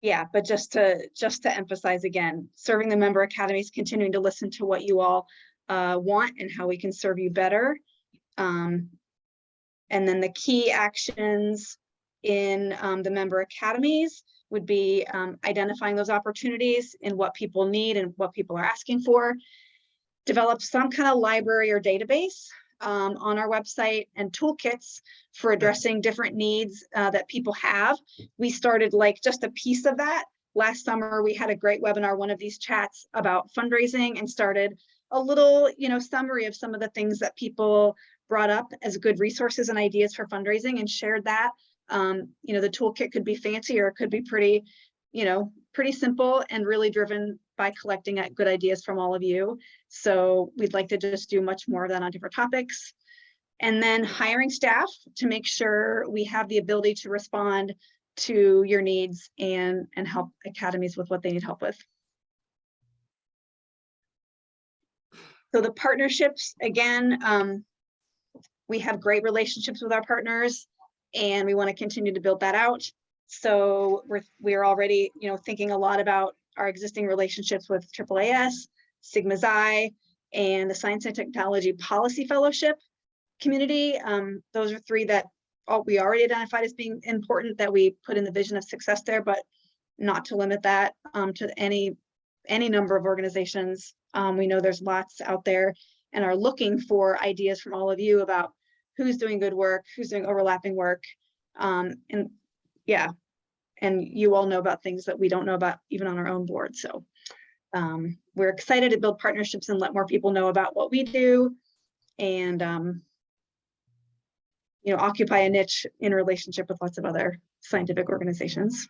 B: Yeah, but just to emphasize again, serving the member academies, continuing to listen to what you all want and how we can serve you better. And then the key actions in the member academies would be identifying those opportunities and what people need and what people are asking for. Develop some kind of library or database on our website, and toolkits for addressing different needs that people have. We started like just a piece of that. Last summer, we had a great webinar, one of these chats about fundraising, and started a little, summary of some of the things that people brought up as good resources and ideas for fundraising, and shared that. The toolkit could be fancy, or it could be pretty simple and really driven by collecting good ideas from all of you. So we'd like to just do much more of that on different topics. And then hiring staff to make sure we have the ability to respond to your needs and help academies with what they need help with. So the partnerships, again, we have great relationships with our partners and we want to continue to build that out. So we're already, thinking a lot about our existing relationships with AAAS, Sigma Xi, and the Science and Technology Policy Fellowship community. Those are three that we already identified as being important that we put in the vision of success there, but not to limit that to any number of organizations. We know there's lots out there and are looking for ideas from all of you about who's doing good work, who's doing overlapping work. And you all know about things that we don't know about even on our own board. So we're excited to build partnerships and let more people know about what we do and occupy a niche in relationship with lots of other scientific organizations.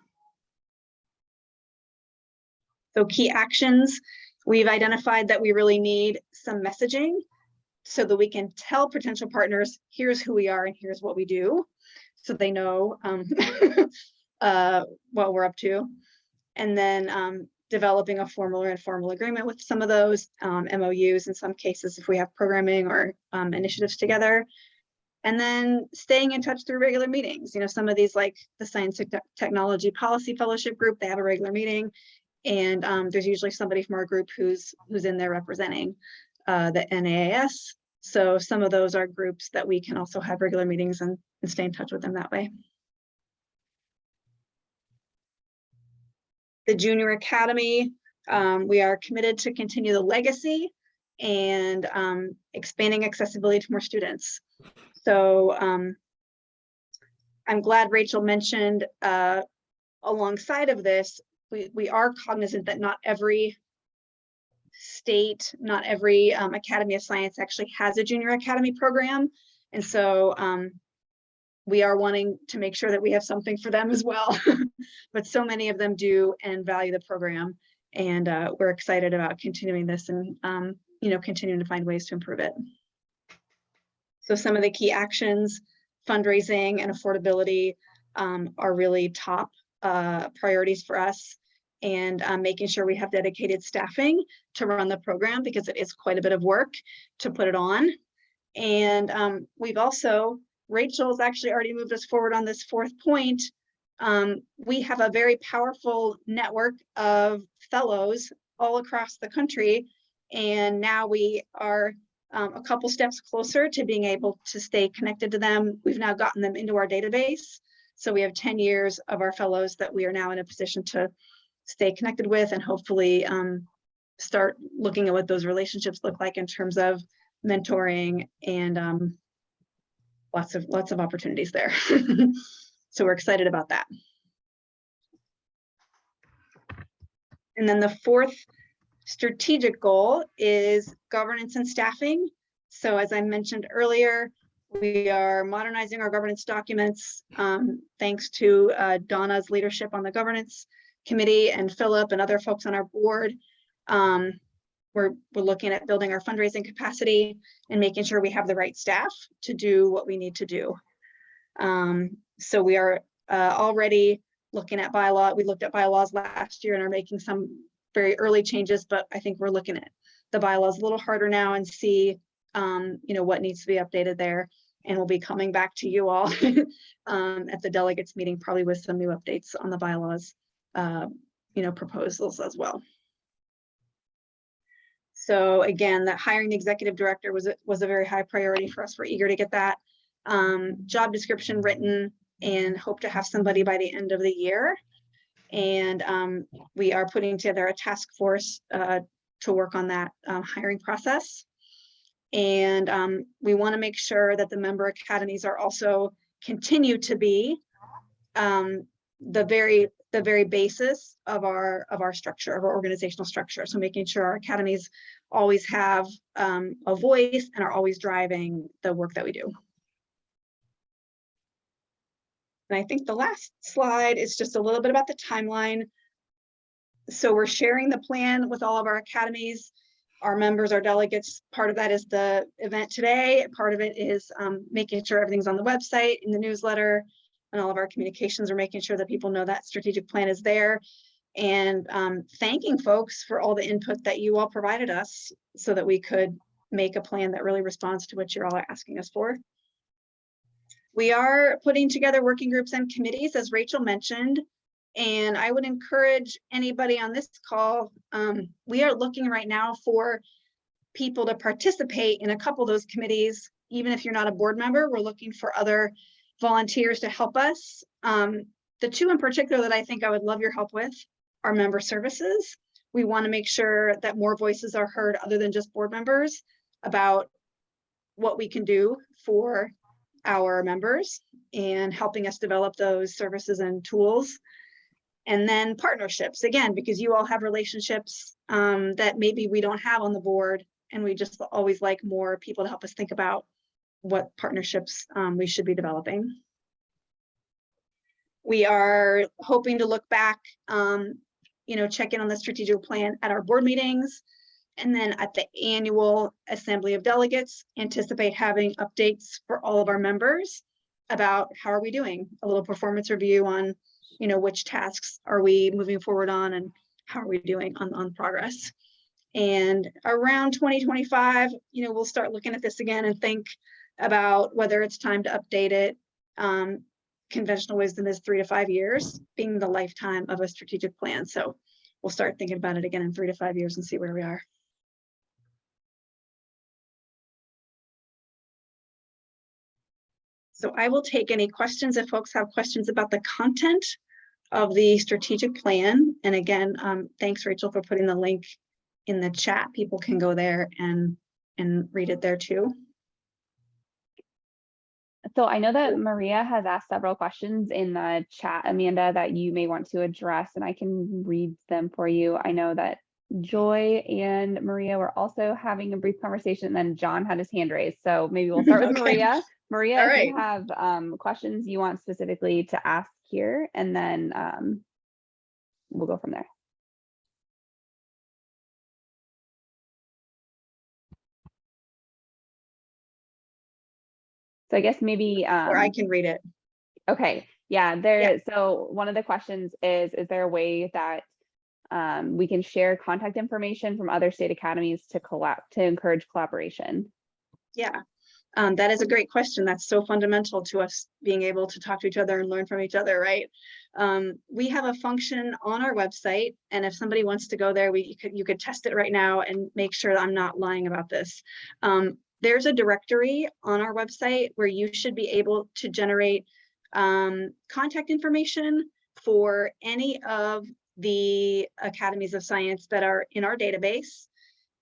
B: So key actions, we've identified that we really need some messaging so that we can tell potential partners, here's who we are and here's what we do, so they know what we're up to. And then developing a formal or informal agreement with some of those MOUs in some cases if we have programming or initiatives together. And then staying in touch through regular meetings. Some of these, like the Science and Technology Policy Fellowship group, they have a regular meeting. And there's usually somebody from our group who's in there representing the NAAS. So some of those are groups that we can also have regular meetings and stay in touch with them that way. The Junior Academy, we are committed to continue the legacy and expanding accessibility to more students. So I'm glad Rachel mentioned alongside of this, we are cognizant that not every state, not every Academy of Science actually has a Junior Academy program. And so we are wanting to make sure that we have something for them as well. But so many of them do and value the program. And we're excited about continuing this and continuing to find ways to improve it. So some of the key actions, fundraising and affordability are really top priorities for us, and making sure we have dedicated staffing to run the program because it is quite a bit of work to put it on. And we've also, Rachel's actually already moved us forward on this fourth point. We have a very powerful network of fellows all across the country, and now we are a couple steps closer to being able to stay connected to them. We've now gotten them into our database. So we have 10 years of our fellows that we are now in a position to stay connected with and hopefully start looking at what those relationships look like in terms of mentoring and lots of opportunities there. So we're excited about that. And then the fourth strategic goal is governance and staffing. So as I mentioned earlier, we are modernizing our governance documents thanks to Donna's leadership on the governance committee and Philip and other folks on our board. We're looking at building our fundraising capacity and making sure we have the right staff to do what we need to do. So we are already looking at bylaw. We looked at bylaws last year and are making some very early changes, but I think we're looking at the bylaws a little harder now and see what needs to be updated there. And we'll be coming back to you all at the delegates meeting, probably with some new updates on the bylaws, proposals as well. So again, that hiring the executive director was a very high priority for us. We're eager to get that job description written and hope to have somebody by the end of the year. And we are putting together a task force to work on that hiring process. And we want to make sure that the member academies are also continue to be the very basis of our structure, of our organizational structure. So making sure our academies always have a voice and are always driving the work that we do. And I think the last slide is just a little bit about the timeline. So we're sharing the plan with all of our academies. our members, our delegates, part of that is the event today. Part of it is making sure everything's on the website, in the newsletter, and all of our communications are making sure that people know that strategic plan is there. And thanking folks for all the input that you all provided us so that we could make a plan that really responds to what you're all asking us for. We are putting together working groups and committees, as Rachel mentioned, and I would encourage anybody on this call, we are looking right now for people to participate in a couple of those committees. Even if you're not a board member, we're looking for other volunteers to help us. The two in particular that I think I would love your help with are member services. We want to make sure that more voices are heard other than just board members about what we can do for our members and helping us develop those services and tools. And then partnerships, again, because you all have relationships that maybe we don't have on the board, and we just always like more people to help us think about what partnerships we should be developing. We are hoping to look back, check in on the strategic plan at our board meetings, and then at the annual Assembly of Delegates, anticipate having updates for all of our members about how are we doing, a little performance review on which tasks are we moving forward on and how are we doing on progress. And around 2025, we'll start looking at this again and think about whether it's time to update it. Conventional wisdom is 3 to 5 years being the lifetime of a strategic plan. So we'll start thinking about it again in 3 to 5 years and see where we are. So I will take any questions if folks have questions about the content of the strategic plan. And again, thanks, Rachel, for putting the link in the chat. People can go there and read it there too.
K: So I know that Maria has asked several questions in the chat, Amanda, that you may want to address, and I can read them for you. I know that Joy and Maria were also having a brief conversation, and then John had his hand raised. So maybe we'll start with
B: Okay.
K: Maria. Maria,
B: All
K: if
B: right.
K: you have questions you want specifically to ask here, and then we'll go from there. So I guess maybe
B: or I can read it.
K: Okay, yeah, so one of the questions is there a way that we can share contact information from other state academies to encourage collaboration?
B: Yeah, that is a great question. That's so fundamental to us being able to talk to each other and learn from each other, right? We have a function on our website, and if somebody wants to go there, you could test it right now and make sure that I'm not lying about this. There's a directory on our website where you should be able to generate contact information for any of the academies of science that are in our database.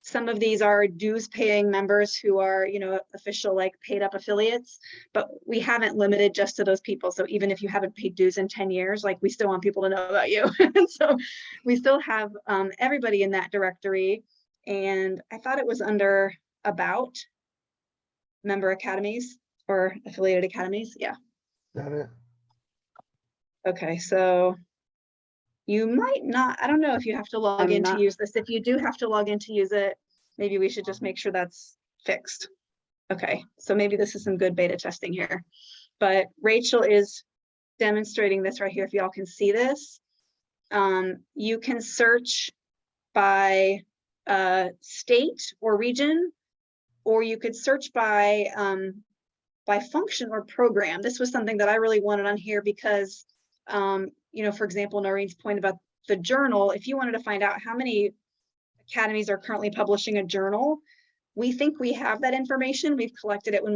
B: Some of these are dues paying members who are, official, like paid up affiliates, but we haven't limited just to those people. So even if you haven't paid dues in 10 years, like we still want people to know about you. And so we still have everybody in that directory. And I thought it was under about member academies or affiliated academies. Yeah.
D: Got it.
B: Okay, so you might not, I don't know if you have to log in to use this. If you do have to log in to use it, maybe we should just make sure that's fixed. Okay, so maybe this is some good beta testing here. But Rachel is demonstrating this right here. If y'all can see this, you can search by state or region, or you could search by function or program. This was something that I really wanted on here because, for example, Noreen's point about the journal, if you wanted to find out how many academies are currently publishing a journal, we think we have that information. We've collected it when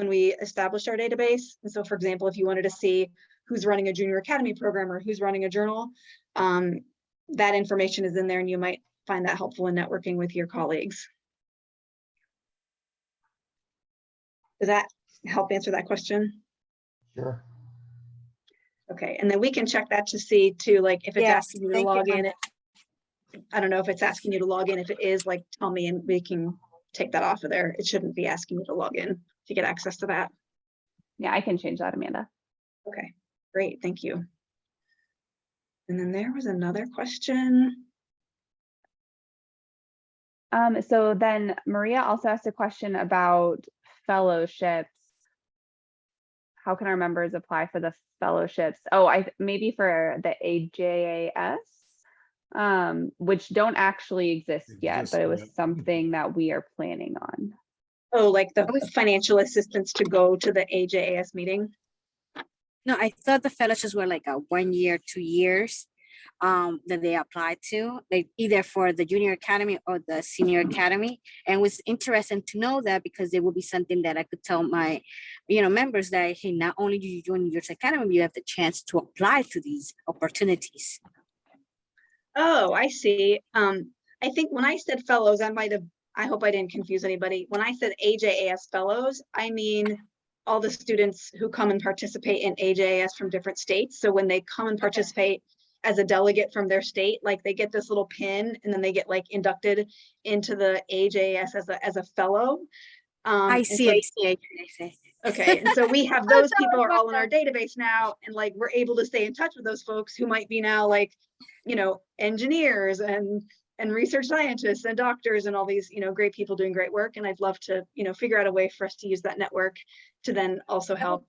B: we established our database. And so, for example, if you wanted to see who's running a junior academy program or who's running a journal, that information is in there, and you might find that helpful in networking with your colleagues. Does that help answer that question?
D: Sure.
B: Okay, and then we can check that to see too, like if it's
J: Yes,
B: asking you to
J: thank you,
B: log in. I don't know if it's asking you to log in. If it is, like, tell me and we can take that off of there. It shouldn't be asking you to log in to get access to that.
K: Yeah, I can change that, Amanda.
B: Okay, great, thank you. And then there was another question.
K: So then Maria also asked a question about fellowships. How can our members apply for the fellowships? Oh, maybe for the AJAS, which don't actually exist yet, but it was something that we are planning on.
B: Oh, like the financial assistance to go to the AJAS meeting?
L: No, I thought the fellowships were like a 1 year, 2 years that they apply to, like either for the junior academy or the senior academy. And it was interesting to know that because it would be something that I could tell my, members that, hey, not only do you join your academy, you have the chance to apply to these opportunities.
B: Oh, I see. I think when I said fellows, I hope I didn't confuse anybody. When I said AJAS fellows, I mean all the students who come and participate in AJAS from different states. So when they come and participate as a delegate from their state, like they get this little pin and then they get like inducted into the AJAS as a fellow.
L: I see.
B: Okay, and so we have those people are all in our database now, and like we're able to stay in touch with those folks who might be now like, engineers and research scientists and doctors and all these, great people doing great work. And I'd love to, figure out a way for us to use that network to then also help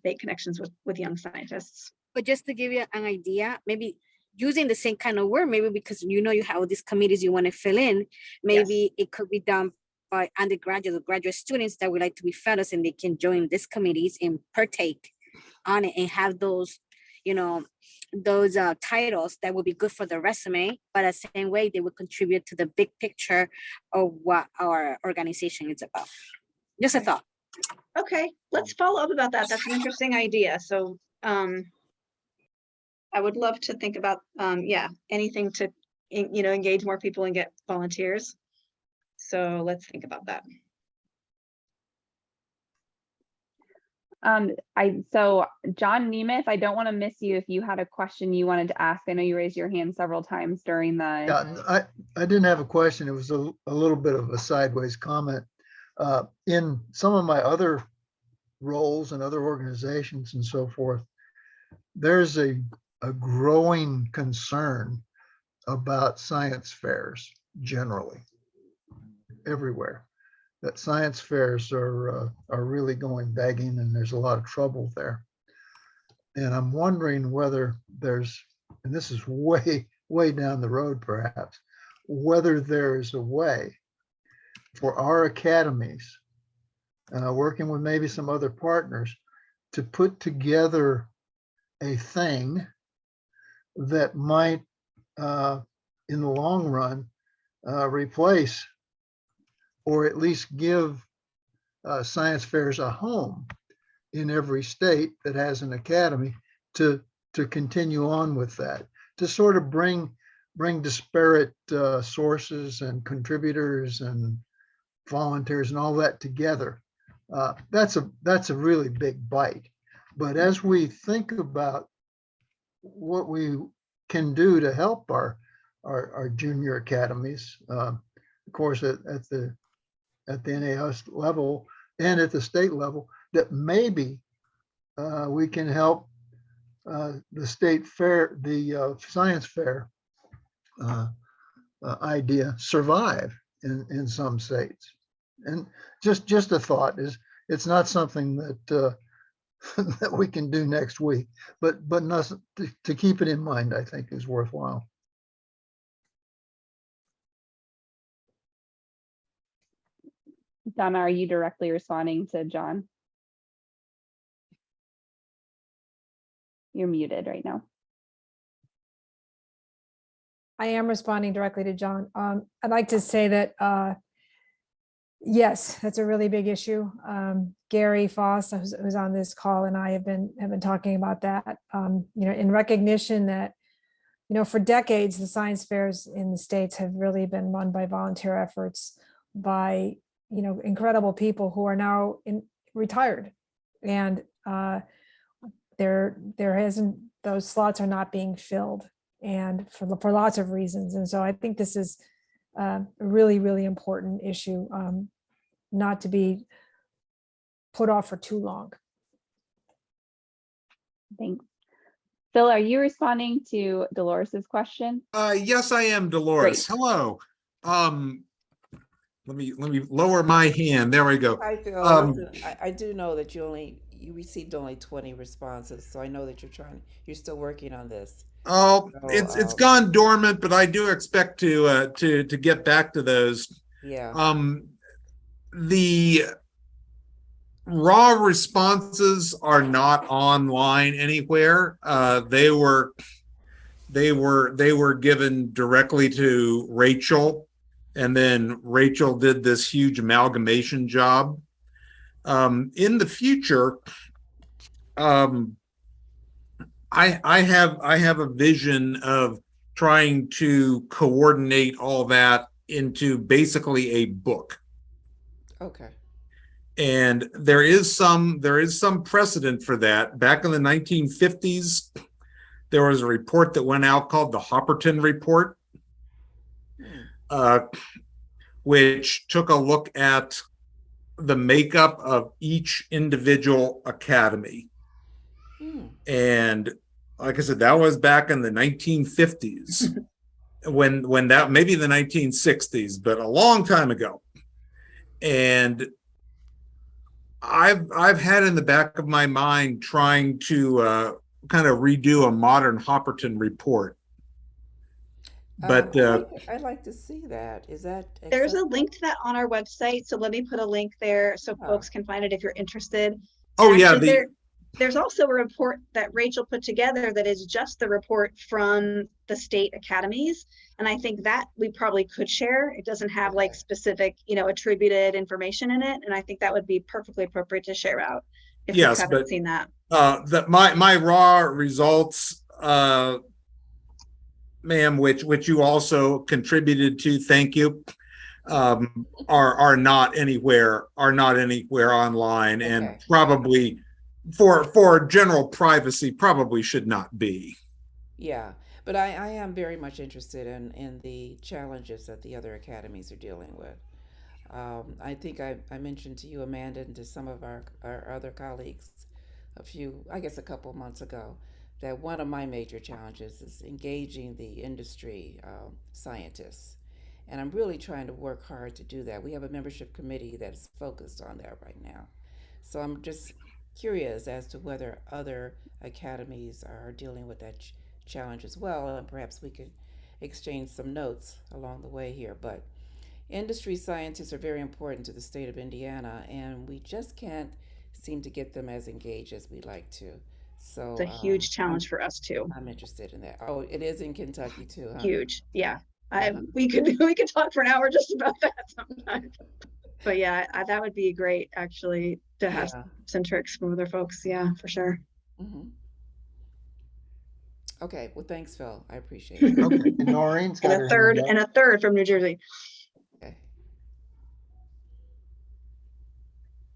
B: make connections with young scientists.
L: But just to give you an idea, maybe using the same kind of word, maybe because you have these committees you want to fill in, maybe It could be done by undergraduate or graduate students that would like to be fellows, and they can join these committees and partake on it and have those, those titles that would be good for the resume, but the same way they would contribute to the big picture of what our organization is about. Just a thought.
B: Okay, let's follow up about that. That's an interesting idea. So I would love to think about, anything to, engage more people and get volunteers. So let's think about that.
K: So John Nemeth, I don't want to miss you if you had a question you wanted to ask. I know you raised your hand several times during the.
D: Yeah, I didn't have a question. It was a little bit of a sideways comment. In some of my other roles and other organizations and so forth, there's a growing concern about science fairs generally, everywhere. That science fairs are really going begging, and there's a lot of trouble there. And I'm wondering whether there's, and this is way down the road perhaps, whether there is a way for our academies, working with maybe some other partners, to put together a thing that might, in the long run, replace or at least give science fairs a home in every state that has an academy to continue on with that, to sort of bring disparate sources and contributors and volunteers and all that together. That's a really big bite. But as we think about what we can do to help our junior academies, of course, at the NAAS level and at the state level, that maybe we can help the state fair, the science fair idea survive in some states. And just a thought is, it's not something that that we can do next week, but nothing to keep it in mind, I think is worthwhile.
K: Donna, are you directly responding to John? You're muted right now.
J: I am responding directly to John. I'd like to say that, yes, that's a really big issue. Gary Foss, who's on this call, and I have been talking about that, in recognition that, for decades, the science fairs in the States have really been run by volunteer efforts by, incredible people who are now retired. And those slots are not being filled, and for lots of reasons. And so I think this is a really, really important issue, not to be put off for too long.
K: Thanks. Phil, are you responding to Dolores's question?
C: Yes, I am, Dolores.
K: Great.
C: Hello. let me lower my hand. There we go.
E: I feel,
C: Um,
E: listen, I do know that you received only 20 responses, so I know that you're still working on this.
C: Oh,
E: So,
C: it's gone dormant, but I do expect to get back to those.
E: yeah,
C: The raw responses are not online anywhere. They were given directly to Rachel, and then Rachel did this huge amalgamation job. In the future, I have a vision of trying to coordinate all that into basically a book.
E: okay.
C: And there is some precedent for that. Back in the 1950s, there was a report that went out called the Hopperton Report, which took a look at the makeup of each individual academy. And like I said, that was back in the 1950s, when that, maybe the 1960s, but a long time ago. And I've had in the back of my mind trying to kind of redo a modern Hopperton report. But
E: I'd like to see that. Is that
B: There's a
E: accessible?
B: link to that on our website, so let me put a link there so
E: Ah.
B: folks can find it if you're interested.
C: oh yeah,
B: Actually, there's also a report that Rachel put together that is just the report from the state academies. And I think that we probably could share. It doesn't have like
E: Okay.
B: specific, attributed information in it. And I think that would be perfectly appropriate to share out if you
C: yes,
B: haven't
C: but
B: seen that.
C: that my raw results, ma'am, which you also contributed to, thank you, are not anywhere online, and
E: Okay.
C: probably for general privacy probably should not be.
E: Yeah, but I am very much interested in the challenges that the other academies are dealing with. I think I mentioned to you, Amanda, and to some of our other colleagues a couple months ago, that one of my major challenges is engaging the industry scientists. And I'm really trying to work hard to do that. We have a membership committee that's focused on that right now. So I'm just curious as to whether other academies are dealing with that challenge as well, and perhaps we could exchange some notes along the way here. But industry scientists are very important to the state of Indiana, and we just can't seem to get them as engaged as we'd like to. So
B: It's a huge challenge for us too.
E: I'm interested in that. Oh, it is in Kentucky too, huh?
B: Huge. Yeah.
E: Yeah.
B: We could talk for an hour just about that sometimes. But yeah, that would be great actually to have
E: Yeah.
B: some tricks from other folks. Yeah, for sure.
E: Mhm. Okay, well, thanks, Phil. I appreciate it.
C: Okay.
D: And Noreen's got
B: And
D: her
B: a third
D: hand up.
B: and a third from New Jersey.
E: Okay.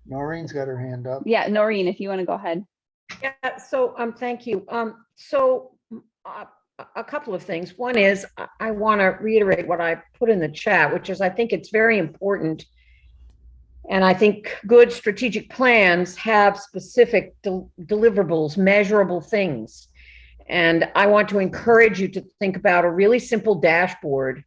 D: Noreen's got her hand up.
K: Yeah, Noreen, if you want to go ahead.
A: Yeah, so thank you. A couple of things. One is I want to reiterate what I put in the chat, which is I think it's very important. And I think good strategic plans have specific deliverables, measurable things. And I want to encourage you to think about a really simple dashboard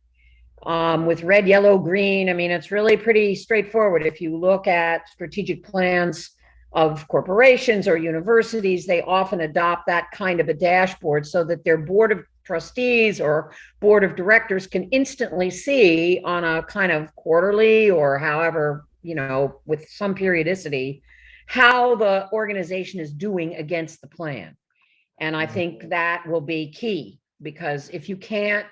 A: with red, yellow, green. I mean, it's really pretty straightforward. If you look at strategic plans of corporations or universities, they often adopt that kind of a dashboard so that their board of trustees or board of directors can instantly see on a kind of quarterly or however, with some periodicity, how the organization is doing against the plan. And I think that will be key, because if you can't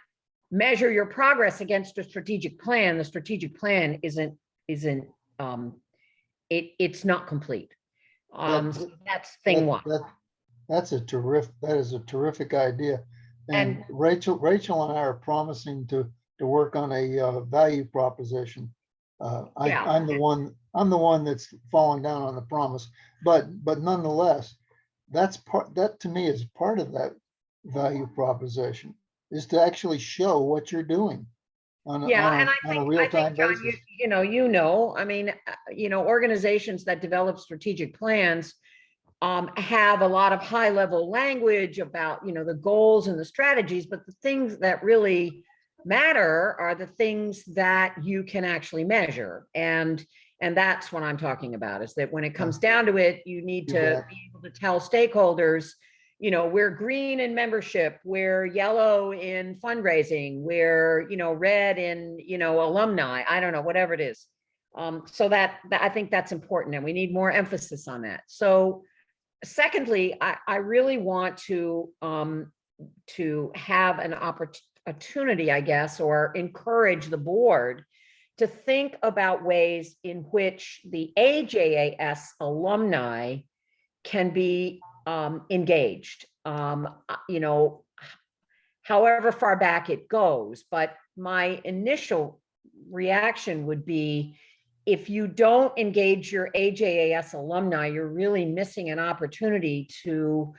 A: measure your progress against a strategic plan, the strategic plan it's not complete. So that's thing one.
D: That is a terrific idea. And Rachel and I are promising to work on a value proposition.
A: Yeah.
D: I'm the one that's fallen down on the promise, but nonetheless, that to me is part of that value proposition, is to actually show what you're doing on a real-time basis.
A: Organizations that develop strategic plans have a lot of high-level language about, the goals and the strategies, but the things that really matter are the things that you can actually measure. And that's what I'm talking about, is that when it comes down to it, you need
D: You
A: to
D: bet.
A: be able to tell stakeholders, you know, we're green in membership, we're yellow in fundraising, we're, you know, red in, you know, alumni, I don't know, whatever it is. So that I think that's important, and we need more emphasis on that. So secondly, I really want to have an opportunity, I guess, or encourage the board to think about ways in which the AJAS alumni can be engaged, you know, however far back it goes. But my initial reaction would be, if you don't engage your AJAS alumni, you're really missing an opportunity to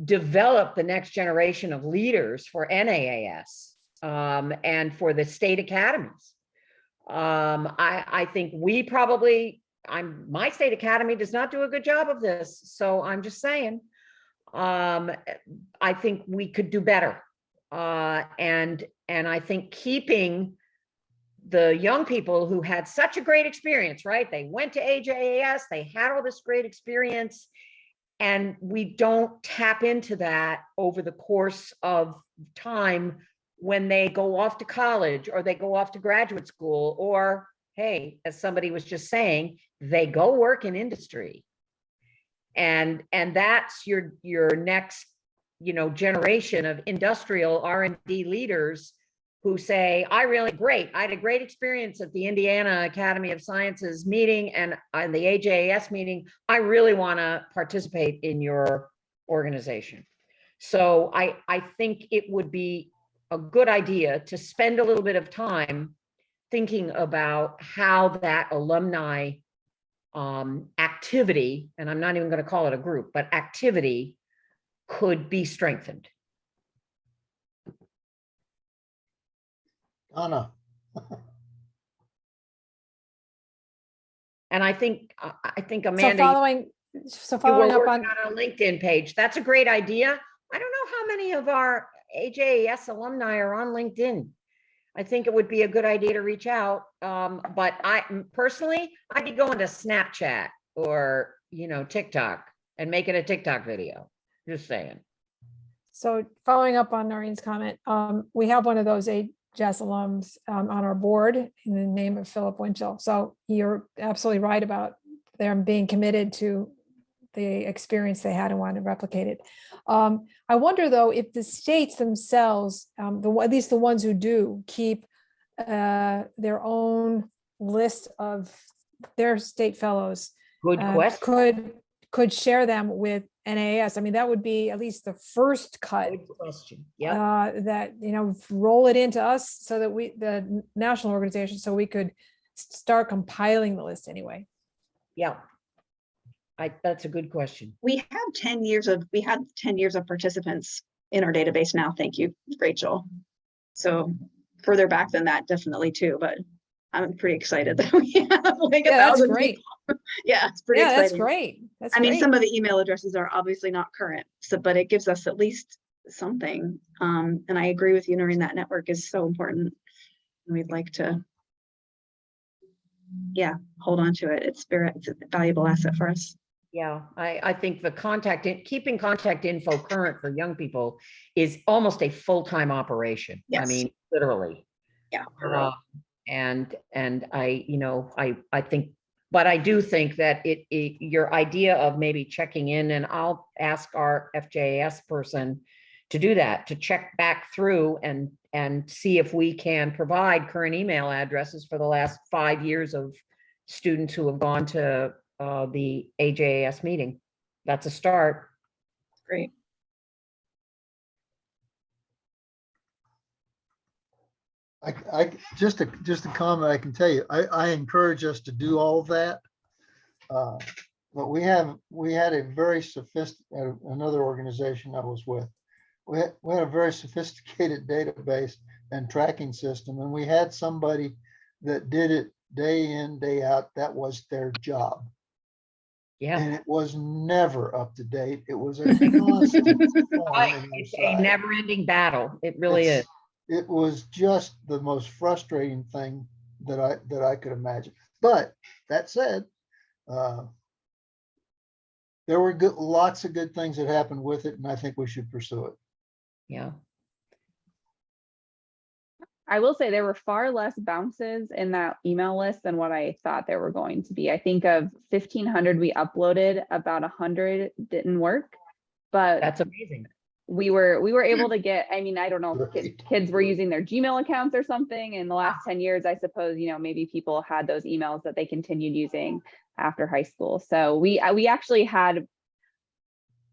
A: develop the next generation of leaders for NAAS and for the state academies. I think we probably, my state academy does not do a good job of this. So I'm just saying, I think we could do better. And I think keeping the young people who had such a great experience, right? They went to AJAS, they had all this great experience, and we don't tap into that over the course of time when they go off to college or they go off to graduate school, or, hey, as somebody was just saying, they go work in industry. And that's your next, you know, generation of industrial R&D leaders who say, I had a great experience at the Indiana Academy of Sciences meeting and on the AJAS meeting. I really want to participate in your organization. So I think it would be a good idea to spend a little bit of time thinking about how that alumni activity, and I'm not even going to call it a group, but activity, could be strengthened.
D: Donna.
A: And I think
J: So
A: Amanda,
J: following
A: you were
J: up
A: working
J: on,
A: on a LinkedIn page. That's a great idea. I don't know how many of our AJAS alumni are on LinkedIn. I think it would be a good idea to reach out. But personally, I'd be going to Snapchat or, you know, TikTok and make it a TikTok video. Just saying.
J: so following up on Noreen's comment, we have one of those AJAS alums on our board in the name of Philip Winchell. So you're absolutely right about them being committed to the experience they had and want to replicate it. I wonder though, if the states themselves, at least the ones who do, keep their own list of their state fellows,
A: Good question.
J: could share them with NAAS. I mean, that would be at least the first cut.
A: Good question. Yeah.
J: That, you know, roll it into us so that the national organization, so we could start compiling the list anyway.
A: Yeah. That's a good question.
B: We have 10 years of participants in our database now. Thank you, Rachel. So further back than that, definitely too, but I'm pretty excited that we have like 1,000
J: great.
B: people. Yeah, it's pretty exciting.
J: That's great.
B: I mean, some of the email addresses are obviously not current, so, but it gives us at least something. And I agree with you, Noreen, that network is so important. We'd like to, yeah, hold on to it. It's a valuable asset for us.
A: Yeah, I think the keeping contact info current for young people is almost a full-time operation.
B: Yes.
A: I mean, literally.
B: Yeah.
A: And I, you know, I think, but I do think that your idea of maybe checking in, and I'll ask our FJAS person to do that, to check back through and see if we can provide current email addresses for the last 5 years of students who have gone to the AJAS meeting. That's a start.
B: Great.
D: I just a comment I can tell you, I encourage us to do all of that. But we had a very sophisticated, another organization I was with, we had a very sophisticated database and tracking system, and we had somebody that did it day in, day out. That was their job.
A: Yeah.
D: And it was never up to date. It was a constant thorn in their
A: It's a
D: side.
A: never-ending battle. It really is.
D: it was just the most frustrating thing that I could imagine. But that said, there were lots of good things that happened with it, and I think we should pursue it.
A: Yeah.
K: I will say there were far less bounces in that email list than what I thought there were going to be. I think of 1,500 we uploaded, about 100 didn't work, but
A: That's amazing.
K: we were able to get, I mean, I don't know if
D: Right.
K: kids were using their Gmail accounts or something in the last 10 years, I suppose, maybe people had those emails that they continued using after high school. So we actually had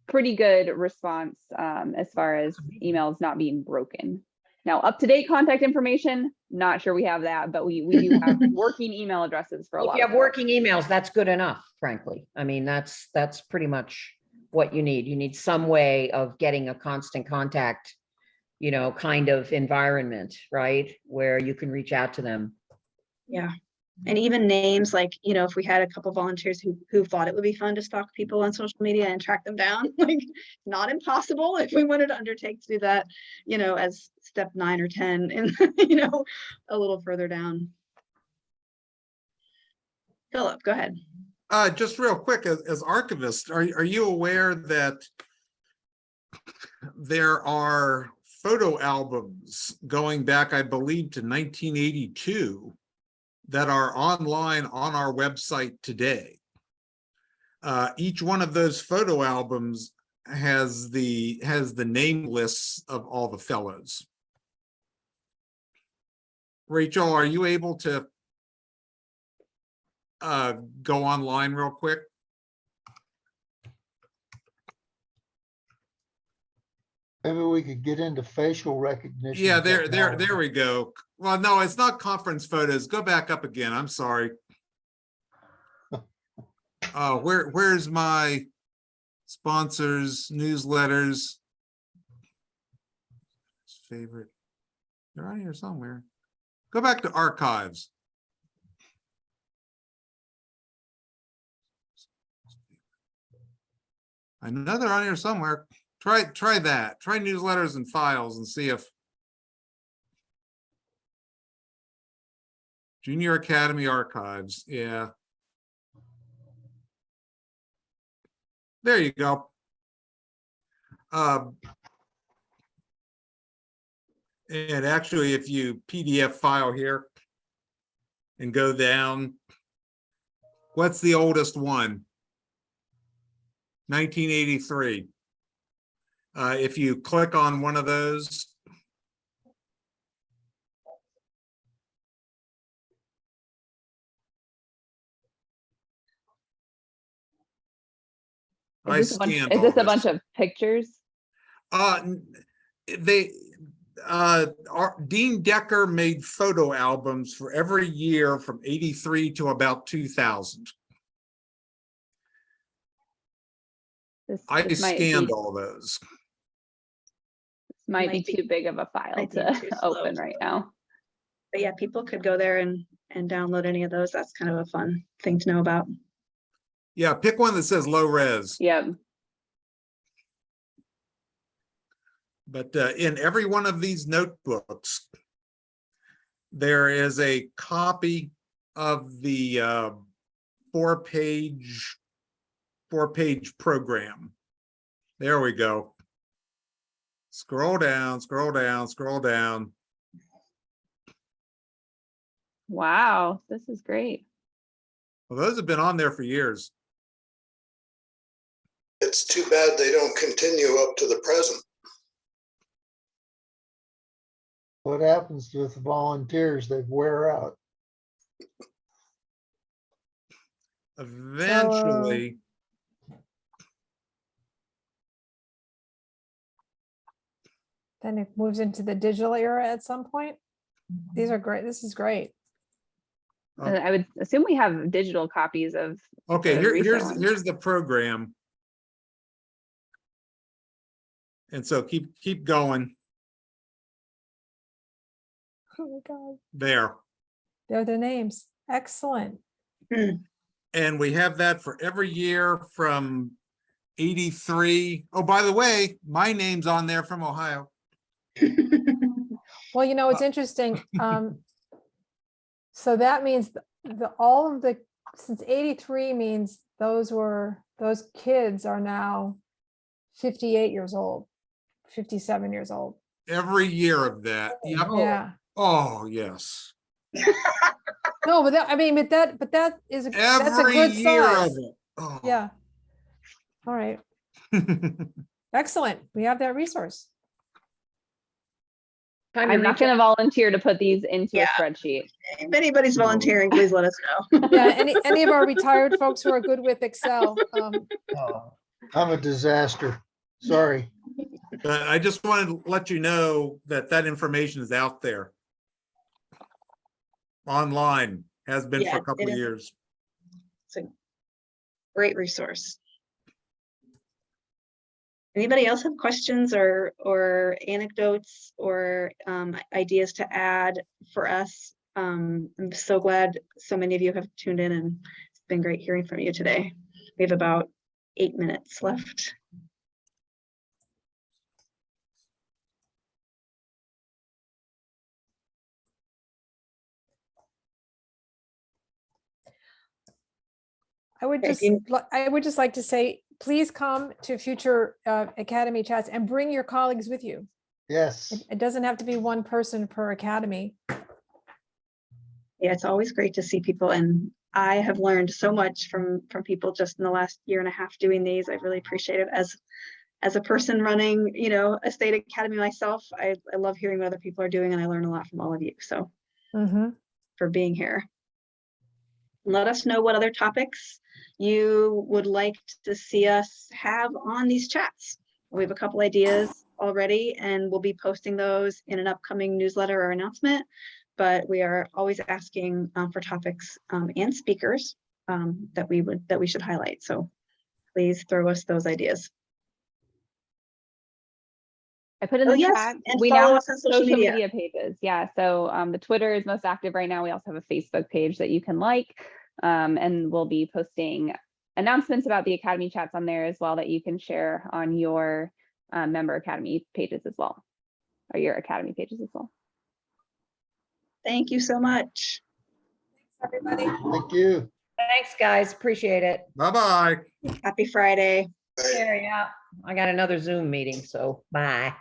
K: pretty good response as far as emails not being broken. Now, up-to-date contact information, not sure we have that, but we do have working email addresses for a
A: Well,
K: lot
A: if you
K: of
A: have working emails, that's good enough, frankly. I mean, that's pretty much what you need. You need some way of getting a constant contact, kind of environment, right? Where you can reach out to them.
B: Yeah. And even names like, if we had a couple volunteers who thought it would be fun to stalk people on social media and track them down, like not impossible if we wanted to undertake to do that, as step 9 or 10 and, a little further down. Philip, go ahead.
C: Just real quick, as archivist, are you aware that there are photo albums going back, I believe, to 1982 that are online on our website today? Each one of those photo albums has the name lists of all the fellows. Rachel, are you able to go online real quick?
D: Maybe we could get into facial recognition.
C: Yeah, there
D: technology.
C: we go. Well, no, it's not conference photos. Go back up again. I'm sorry. Where's my sponsors, newsletters? Favorite. They're on here somewhere. Go back to archives. I know they're on here somewhere. Try that. Try newsletters and files and see if Junior Academy archives. Yeah. There you go. And actually, if you PDF file here and go down, what's the oldest one? 1983. If you click on one of those, I
K: Is
C: scanned
K: this
C: all
K: a bunch of pictures?
C: Dean Decker made photo albums for every year from 83 to about 2000. I
K: This might
C: scanned
K: be,
C: all those.
K: might be too big of a file
B: might be
K: to
B: too slow
K: open
B: to
K: right
B: load.
K: now.
B: But yeah, people could go there and download any of those. That's kind of a fun thing to know about.
C: Yeah, pick one that says low res.
K: Yep.
C: But in every one of these notebooks, there is a copy of the four-page program. There we go. Scroll down, scroll down, scroll down.
K: Wow, this is great.
C: Well, those have been on there for years.
H: It's too bad they don't continue up to the present.
D: What happens with the volunteers? They wear out.
C: Eventually,
J: Then it moves into the digital era at some point. These are great. This is great.
K: I would assume we have digital copies of.
C: okay,
K: the recent ones.
C: here's the program. And so keep going.
J: Oh my God.
C: There.
J: They're the names. Excellent.
C: And we have that for every year from 83. Oh, by the way, my name's on there from Ohio.
J: Well, you know, it's interesting. So that means all of the, since 83 means those kids are now 58 years old, 57 years old.
C: Every year of that. Yep.
J: Yeah.
C: Oh, yes.
J: No, but I mean, but that is, that's a
C: Every
J: good
C: year of
J: size.
C: it. Oh.
J: Yeah. All right. Excellent. We have that resource.
A: Time to
K: I'm not
A: reach
K: going to volunteer to put these into a
B: Yeah.
K: spreadsheet.
B: If anybody's volunteering, please let us know.
J: Yeah. Any of our retired folks who are good with Excel.
D: I'm a disaster. Sorry.
C: But I just wanted to let you know that that information is out there. Online, has been
B: Yeah,
C: for a couple
B: it
C: of
B: is.
C: years.
B: It's a great resource. Anybody else have questions or anecdotes or ideas to add for us? I'm so glad so many of you have tuned in, and it's been great hearing from you today. We have about 8 minutes left.
J: I would
B: Okay,
J: just like to say, please come to future Academy chats and bring your colleagues with you.
D: Yes.
J: It doesn't have to be one person per Academy.
B: Yeah, it's always great to see people, and I have learned so much from people just in the last year and a half doing these. I really appreciate it. As a person running, you know, a state academy myself, I love hearing what other people are doing, and I learn a lot from all of you. So for being here. Let us know what other topics you would like to see us have on these chats. We have a couple ideas already, and we'll be posting those in an upcoming newsletter or announcement. But we are always asking for topics and speakers that we should highlight. So please throw us those ideas.
K: I put in
B: Oh,
K: the
B: yes,
K: chat.
B: and
K: We
B: follow
K: now have
B: us on social media.
K: pages. Yeah. So the Twitter is most active right now. We also have a Facebook page that you can like, and we'll be posting announcements about the Academy chats on there as well that you can share on your member Academy pages as well, or your Academy pages as well.
B: Thank you so much.
A: Thanks, everybody.
D: Thank you.
A: Thanks, guys. Appreciate it.
C: Bye-bye.
B: Happy Friday.
A: Yeah, I got another Zoom meeting, so bye.